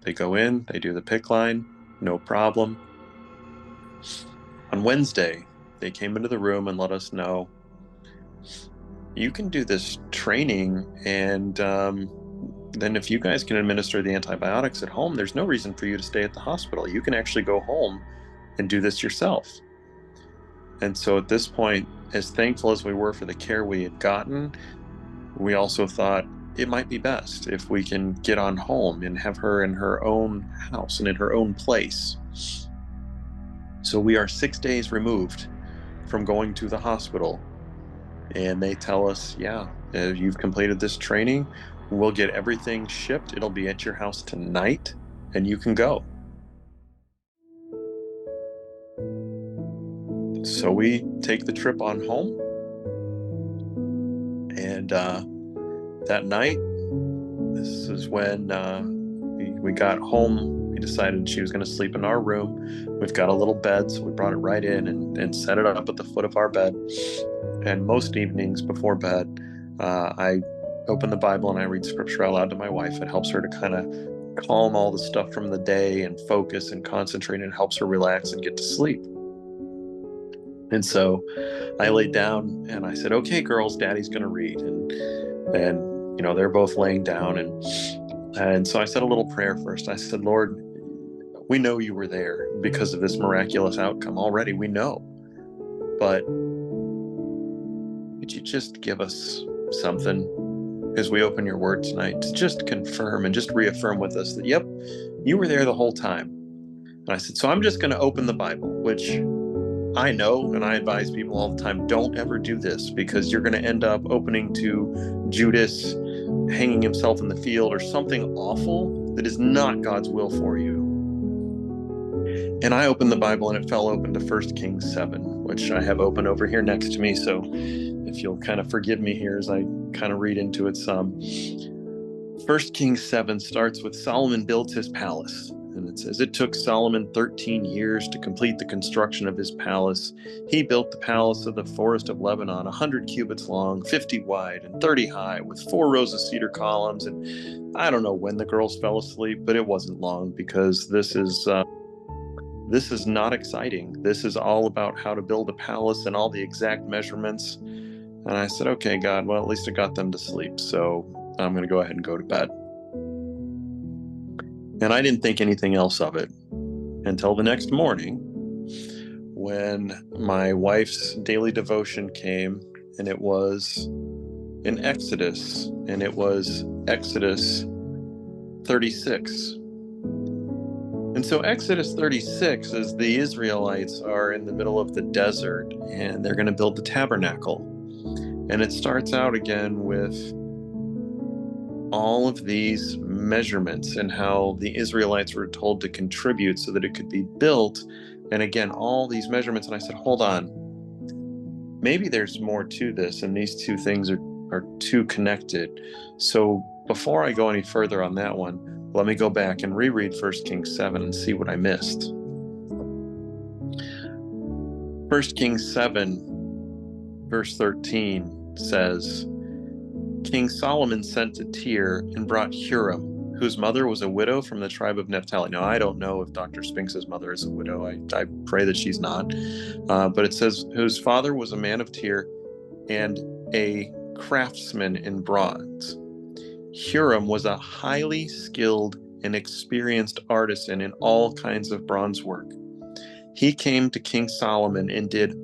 They go in, they do the PICC line, no problem. On Wednesday, they came into the room and let us know, "You can do this training, and then if you guys can administer the antibiotics at home, there's no reason for you to stay at the hospital. You can actually go home and do this yourself." And so at this point, as thankful as we were for the care we had gotten, we also thought it might be best if we can get on home and have her in her own house and in her own place. So we are 6 days removed from going to the hospital, and they tell us, "Yeah, you've completed this training. We'll get everything shipped. It'll be at your house tonight, and you can go." So we take the trip on home, and that night, this is when we got home. We decided she was going to sleep in our room. We've got a little bed, so we brought it right in and set it up at the foot of our bed. And most evenings before bed, I open the Bible and I read scripture out loud to my wife. It helps her to kind of calm all the stuff from the day and focus and concentrate, and helps her relax and get to sleep. And so I laid down and I said, "Okay, girls, Daddy's going to read." And they're both laying down, and so I said a little prayer first. I said, "Lord, we know you were there because of this miraculous outcome already. We know, but could you just give us something? as we open your word tonight to just confirm and just reaffirm with us that, yep, you were there the whole time. And I said, so I'm just going to open the Bible, which I know, and I advise people all the time, don't ever do this, because you're going to end up opening to Judas hanging himself in the field or something awful that is not God's will for you. And I opened the Bible and it fell open to 1 Kings 7, which I have open over here next to me. So if you'll kind of forgive me here as I kind of read into it some. 1 Kings 7 starts with Solomon built his palace. And it says, it took Solomon 13 years to complete the construction of his palace. He built the palace of the forest of Lebanon, 100 cubits long, 50 wide, and 30 high, with 4 rows of cedar columns. And I don't know when the girls fell asleep, but it wasn't long, because this is not exciting. This is all about how to build a palace and all the exact measurements. And I said, okay, God, well, at least I got them to sleep. So I'm going to go ahead and go to bed. And I didn't think anything else of it until the next morning, when my wife's daily devotion came, and it was in Exodus, and it was Exodus 36. And so Exodus 36 is the Israelites are in the middle of the desert, and they're going to build the tabernacle. And it starts out again with all of these measurements and how the Israelites were told to contribute so that it could be built. And again, all these measurements. And I said, hold on, maybe there's more to this, and these two things are too connected. So before I go any further on that one, let me go back and reread 1 Kings 7 and see what I missed. 1 Kings 7, verse 13 says, King Solomon sent to Tyre and brought Huram, whose mother was a widow from the tribe of Naphtali. Now, I don't know if Dr. Spinks's mother is a widow. I pray that she's not. But it says, whose father was a man of Tyre and a craftsman in bronze. Huram was a highly skilled and experienced artisan in all kinds of bronze work. He came to King Solomon and did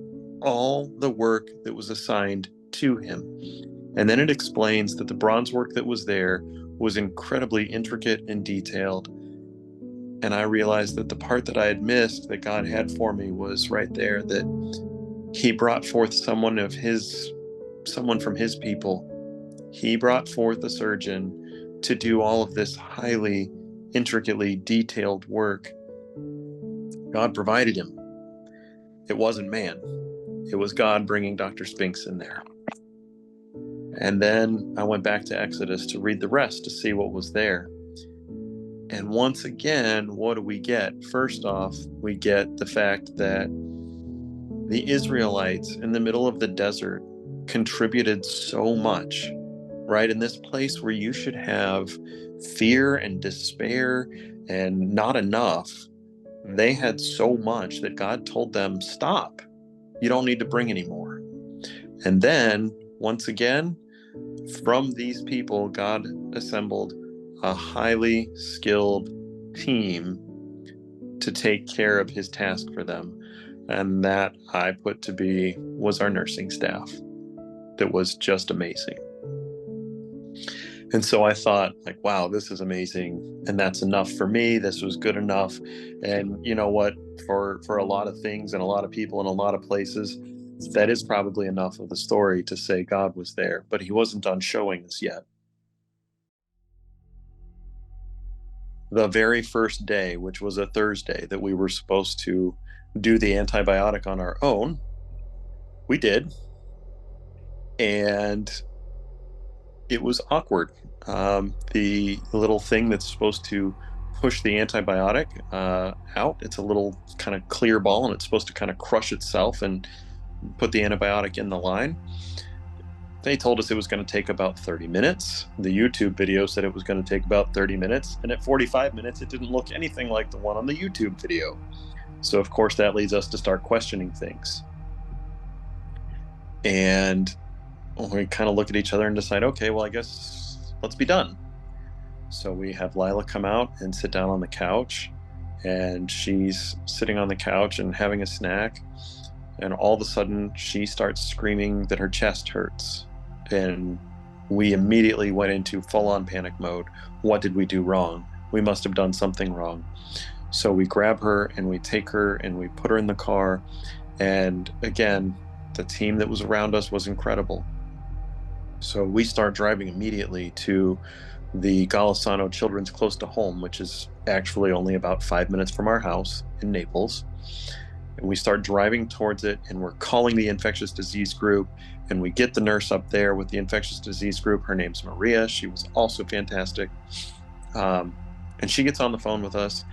all the work that was assigned to him. And then it explains that the bronze work that was there was incredibly intricate and detailed. And I realized that the part that I had missed that God had for me was right there, that he brought forth someone from his people. He brought forth a surgeon to do all of this highly, intricately detailed work. God provided him. It wasn't man. It was God bringing Dr. Spinks in there. And then I went back to Exodus to read the rest to see what was there. And once again, what do we get? First off, we get the fact that the Israelites in the middle of the desert contributed so much, right? In this place where you should have fear and despair and not enough, they had so much that God told them, stop. You don't need to bring any more. And then, once again, from these people, God assembled a highly skilled team to take care of his task for them. And that I put to be was our nursing staff. That was just amazing. And so I thought, like, wow, this is amazing. And that's enough for me. This was good enough. And you know what? For a lot of things and a lot of people in a lot of places, that is probably enough of the story to say God was there. But he wasn't done showing us yet. The very first day, which was a Thursday, that we were supposed to do the antibiotic on our own, we did. And it was awkward. The little thing that's supposed to push the antibiotic out, it's a little kind of clear ball, and it's supposed to kind of crush itself and put the antibiotic in the line. They told us it was going to take about 30 minutes. The YouTube video said it was going to take about 30 minutes. And at 45 minutes, it didn't look anything like the one on the YouTube video. So, of course, that leads us to start questioning things. And we kind of look at each other and decide, okay, well, I guess let's be done. So we have Lilah come out and sit down on the couch. And she's sitting on the couch and having a snack. And all of a sudden, she starts screaming that her chest hurts. And We immediately went into full-on panic mode. What did we do wrong? We must have done something wrong. So we grab her and we take her and we put her in the car. And again, the team that was around us was incredible. So we start driving immediately to the Golisano Children's Close to Home, which is actually only about 5 minutes from our house in Naples. And we start driving towards it, and we're calling the infectious disease group, and we get the nurse up there with the infectious disease group. Her name's Maria. She was also fantastic. And she gets on the phone with us,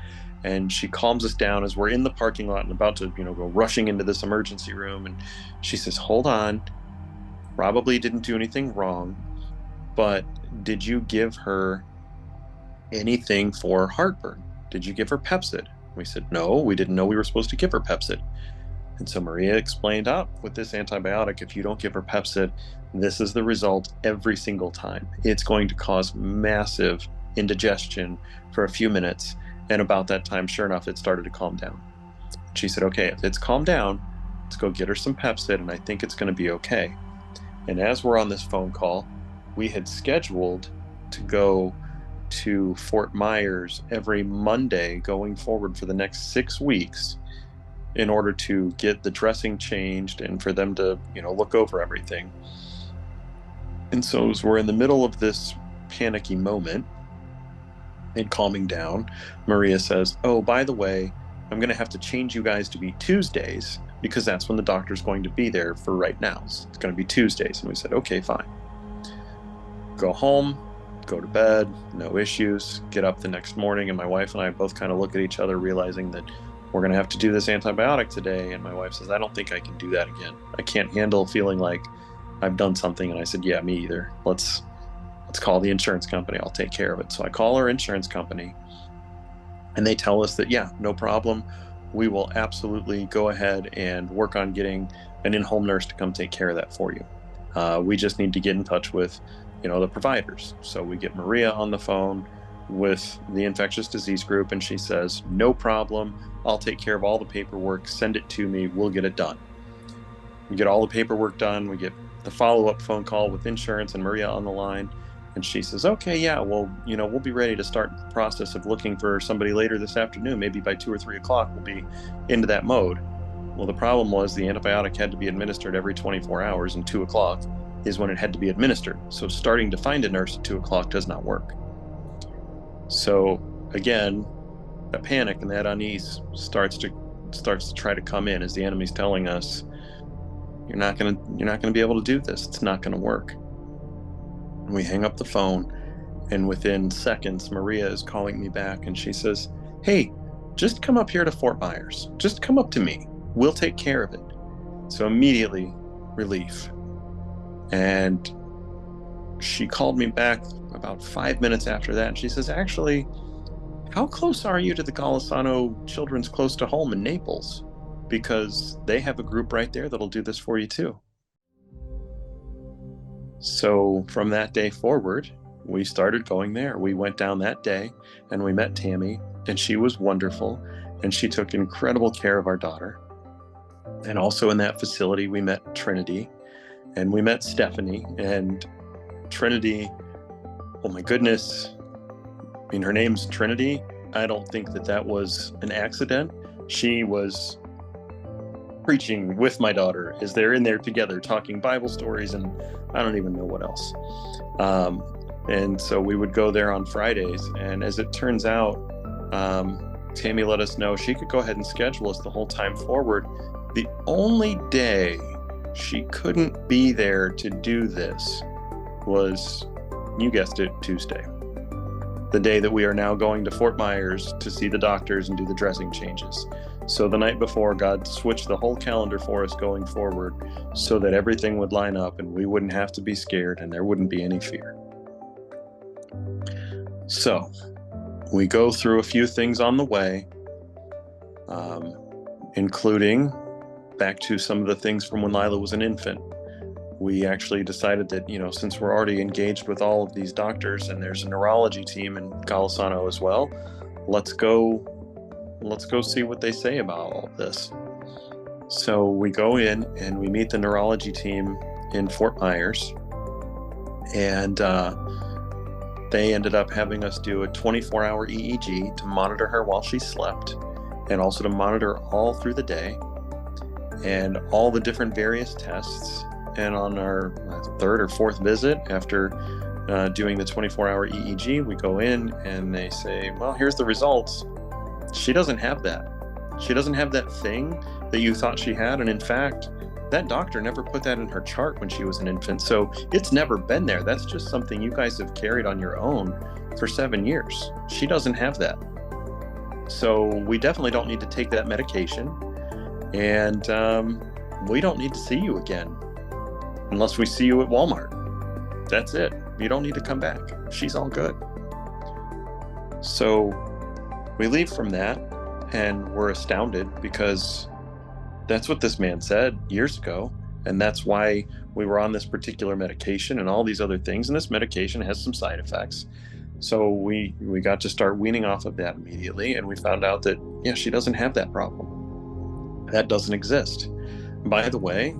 and she calms us down as we're in the parking lot and about to, go rushing into this emergency room. And she says, hold on, probably didn't do anything wrong, but did you give her anything for heartburn? Did you give her Pepcid? We said, no, we didn't know we were supposed to give her Pepcid. And so Maria explained, with this antibiotic, if you don't give her Pepcid, this is the result every single time. It's going to cause massive indigestion for a few minutes. And about that time, sure enough, it started to calm down. She said, okay, if it's calmed down, let's go get her some Pepcid, and I think it's going to be okay. And as we're on this phone call, we had scheduled to go to Fort Myers every Monday going forward for the next 6 weeks in order to get the dressing changed and for them to, look over everything. And so as we're in the middle of this panicky moment and calming down, Maria says, oh, by the way, I'm going to have to change you guys to be Tuesdays because that's when the doctor's going to be there for right now. So it's going to be Tuesdays. And we said, okay, fine. Go home, go to bed, no issues, get up the next morning. And my wife and I both kind of look at each other, realizing that we're going to have to do this antibiotic today. And my wife says, I don't think I can do that again. I can't handle feeling like I've done something. And I said, yeah, me either. Let's call the insurance company. I'll take care of it. So I call our insurance company and they tell us that, yeah, no problem. We will absolutely go ahead and work on getting an in-home nurse to come take care of that for you. We just need to get in touch with, the providers. So we get Maria on the phone with the infectious disease group, and she says, no problem. I'll take care of all the paperwork. Send it to me. We'll get it done. We get all the paperwork done. We get the follow-up phone call with insurance and Maria on the line. And she says, okay, yeah, well, we'll be ready to start the process of looking for somebody later this afternoon. Maybe by 2 or 3 o'clock, we'll be into that mode. Well, the problem was the antibiotic had to be administered every 24 hours, and 2 o'clock is when it had to be administered. So starting to find a nurse at 2 o'clock does not work. So again, that panic and that unease starts to try to come in as the enemy's telling us, you're not gonna be able to do this. It's not gonna work. And we hang up the phone, and within seconds, Maria is calling me back, and she says, hey, just come up here to Fort Myers. Just come up to me. We'll take care of it. So immediately, relief. And she called me back about 5 minutes after that, and she says, actually, how close are you to the Golisano Children's Close to Home in Naples? Because they have a group right there that'll do this for you too. So from that day forward, we started going there. We went down that day and we met Tammy, and she was wonderful, and she took incredible care of our daughter. And also in that facility, we met Trinity and we met Stephanie. And Trinity, oh my goodness, I mean, her name's Trinity. I don't think that was an accident. She was preaching with my daughter as they're in there together talking Bible stories, and I don't even know what else. And so we would go there on Fridays, and as it turns out, Tammy let us know she could go ahead and schedule us the whole time forward. The only day she couldn't be there to do this was, you guessed it, Tuesday. The day that we are now going to Fort Myers to see the doctors and do the dressing changes. So the night before, God switched the whole calendar for us going forward so that everything would line up and we wouldn't have to be scared and there wouldn't be any fear. So we go through a few things on the way, including back to some of the things from when Lilah was an infant. We actually decided that, since we're already engaged with all of these doctors and there's a neurology team in Golisano as well, let's go see what they say about all of this. So we go in and we meet the neurology team in Fort Myers, And they ended up having us do a 24-hour EEG to monitor her while she slept, and also to monitor all through the day, and all the different various tests. And on our third or fourth visit, after doing the 24-hour EEG, we go in and they say, well, here's the results. She doesn't have that. She doesn't have that thing that you thought she had. And in fact, that doctor never put that in her chart when she was an infant. So it's never been there. That's just something you guys have carried on your own for 7 years. She doesn't have that. So we definitely don't need to take that medication. And we don't need to see you again unless we see you at Walmart. That's it. You don't need to come back. She's all good. So we leave from that and we're astounded, because that's what this man said years ago. And that's why we were on this particular medication and all these other things. And this medication has some side effects. So we got to start weaning off of that immediately. And we found out that, yeah, she doesn't have that problem. That doesn't exist. By the way,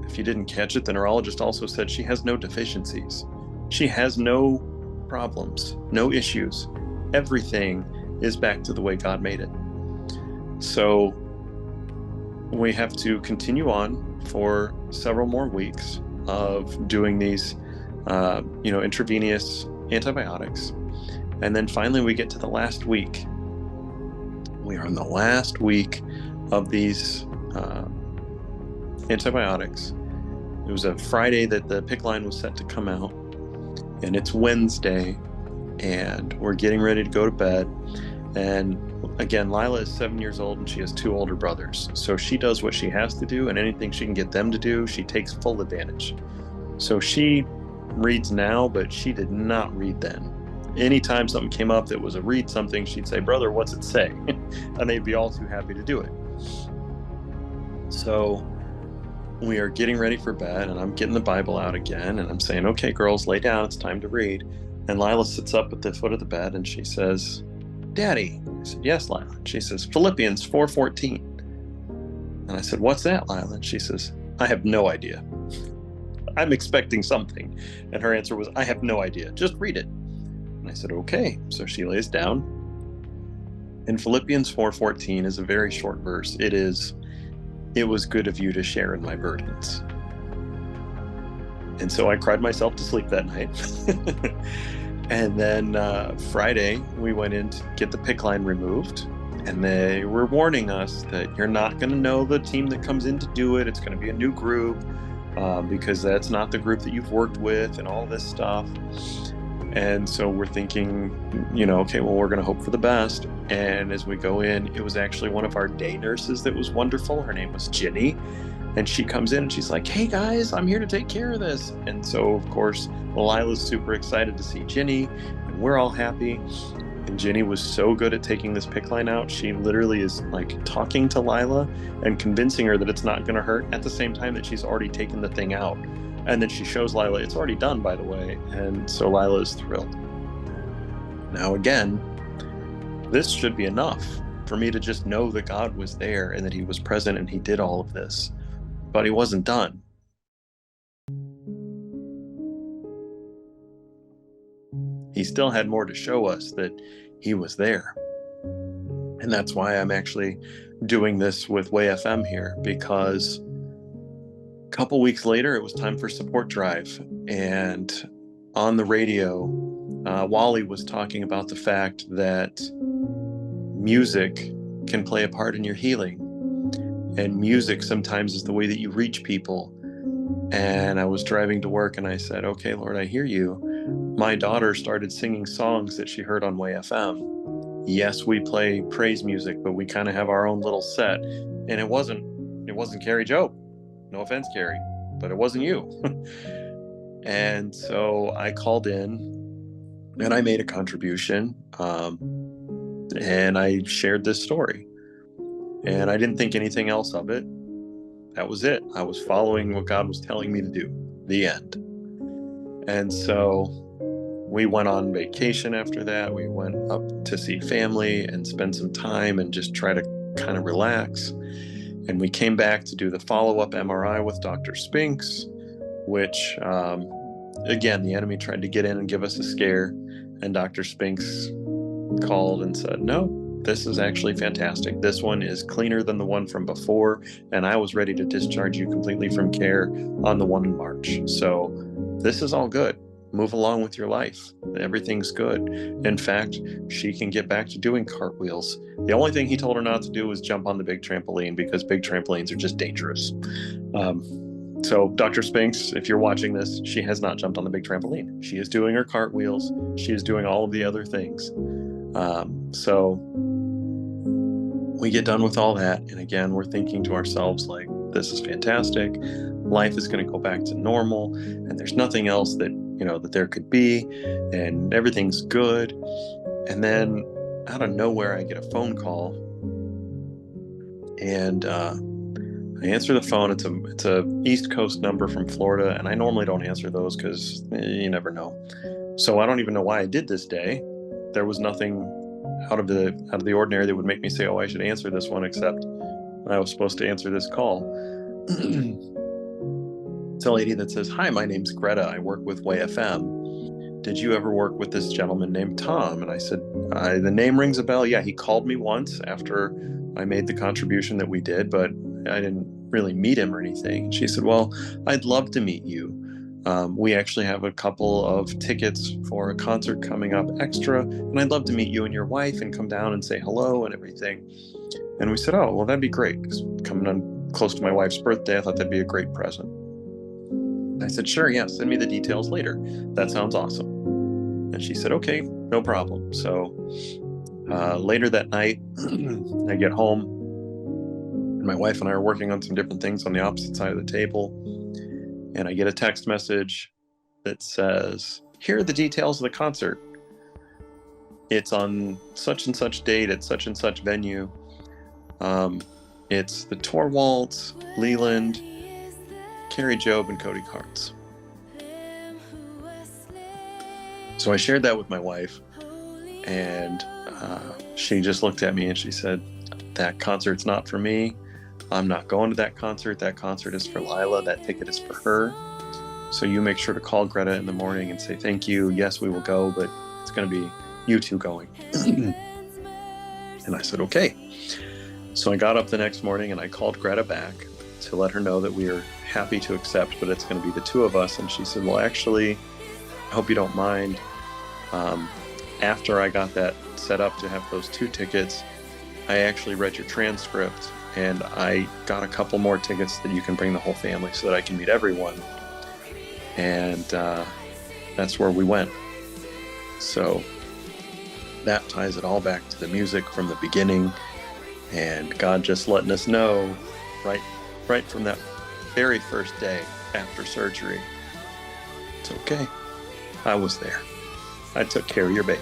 if you didn't catch it, the neurologist also said she has no deficiencies. She has no problems, no issues. Everything is back to the way God made it. So we have to continue on for several more weeks of doing these, intravenous antibiotics. And then finally we get to the last week. We are in the last week of these antibiotics. It was a Friday that the PICC line was set to come out, and it's Wednesday, and we're getting ready to go to bed. And again, Lilah is 7 years old and she has 2 older brothers. So she does what she has to do, and anything she can get them to do, she takes full advantage. So she reads now, but she did not read then. Anytime something came up that was a read something, she'd say, "Brother, what's it say?" And they'd be all too happy to do it. So we are getting ready for bed, and I'm getting the Bible out again, and I'm saying, "Okay, girls, lay down. It's time to read." And Lilah sits up at the foot of the bed, and she says, "Daddy." I said, "Yes, Lilah." And she says, "Philippians 4:14. And I said, "What's that, Lilah?" And she says, "I have no idea. I'm expecting something." And her answer was, "I have no idea. Just read it." And I said, "Okay." So she lays down. And Philippians 4:14 is a very short verse. It was good of you to share in my burdens. And so I cried myself to sleep that night. And then Friday, we went in to get the PICC line removed. And they were warning us that you're not going to know the team that comes in to do it. It's going to be a new group because that's not the group that you've worked with and all this stuff. And so we're thinking, okay, well, we're going to hope for the best. And as we go in, it was actually one of our day nurses that was wonderful. Her name was Ginny. And she comes in and she's like, "Hey guys, I'm here to take care of this." And so, of course, Lilah's super excited to see Ginny, and we're all happy. And Ginny was so good at taking this PICC line out. She literally is like talking to Lilah and convincing her that it's not going to hurt at the same time that she's already taken the thing out. And then she shows Lilah, it's already done, by the way. And so Lilah is thrilled. Now, again, this should be enough for me to just know that God was there and that he was present and he did all of this. But he wasn't done. He still had more to show us, that he was there. And that's why I'm actually doing this with Way FM here, because a couple weeks later, it was time for support drive. And on the radio, Wally was talking about the fact that music can play a part in your healing. And music sometimes is the way that you reach people. And I was driving to work and I said, "Okay, Lord, I hear you." My daughter started singing songs that she heard on Way FM. Yes, we play praise music, but we kind of have our own little set. And it wasn't Carrie Joe. No offense, Carrie, but it wasn't you. And so I called in and I made a contribution. And I shared this story. And I didn't think anything else of it. That was it. I was following what God was telling me to do. The end. And so we went on vacation after that. We went up to see family and spend some time and just try to kind of relax. And we came back to do the follow-up MRI with Dr. Spinks, which again, the enemy tried to get in and give us a scare, and Dr. Spinks called and said, no, this is actually fantastic. This one is cleaner than the one from before, and I was ready to discharge you completely from care on the one in March. So this is all good. Move along with your life. Everything's good. In fact, she can get back to doing cartwheels. The only thing he told her not to do was jump on the big trampoline, because big trampolines are just dangerous. So Dr. Spinks, if you're watching this, she has not jumped on the big trampoline. She is doing her cartwheels. She is doing all of the other things. So we get done with all that, and again, we're thinking to ourselves, like, this is fantastic. Life is going to go back to normal, and there's nothing else that, that there could be, and everything's good. And then out of nowhere, I get a phone call, and I answer the phone. It's a East Coast number from Florida, and I normally don't answer those because you never know. So I don't even know why I did this day. There was nothing out of the ordinary that would make me say, oh, I should answer this one, except I was supposed to answer this call. It's a lady that says, hi, my name's Greta. I work with WayFM. Did you ever work with this gentleman named Tom? And I said, the name rings a bell. Yeah, he called me once after I made the contribution that we did, but I didn't really meet him or anything. And she said, well, I'd love to meet you. We actually have a couple of tickets for a concert coming up extra, and I'd love to meet you and your wife and come down and say hello and everything. And we said, oh, well, that'd be great, because coming on close to my wife's birthday, I thought that'd be a great present. I said, sure, yeah, send me the details later. That sounds awesome. And she said, okay, no problem. So later that night, I get home, and my wife and I are working on some different things on the opposite side of the table. And I get a text message that says, here are the details of the concert. It's on such and such date at such and such venue. It's the Torwalds, Leland, Carrie Job, and Cody Carts. So I shared that with my wife, and she just looked at me and she said, that concert's not for me. I'm not going to that concert. That concert is for Lilah. That ticket is for her. So you make sure to call Greta in the morning and say, thank you. Yes, we will go, but it's going to be you two going. And I said, okay. So I got up the next morning and I called Greta back to let her know that we are happy to accept, but it's going to be the two of us. And she said, well, actually, I hope you don't mind. After I got that set up to have those two tickets, I actually read your transcript, and I got a couple more tickets that you can bring the whole family so that I can meet everyone. And that's where we went. So that ties it all back to the music from the beginning, and God just letting us know right from that very first day after surgery, it's okay. I was there. I took care of your baby.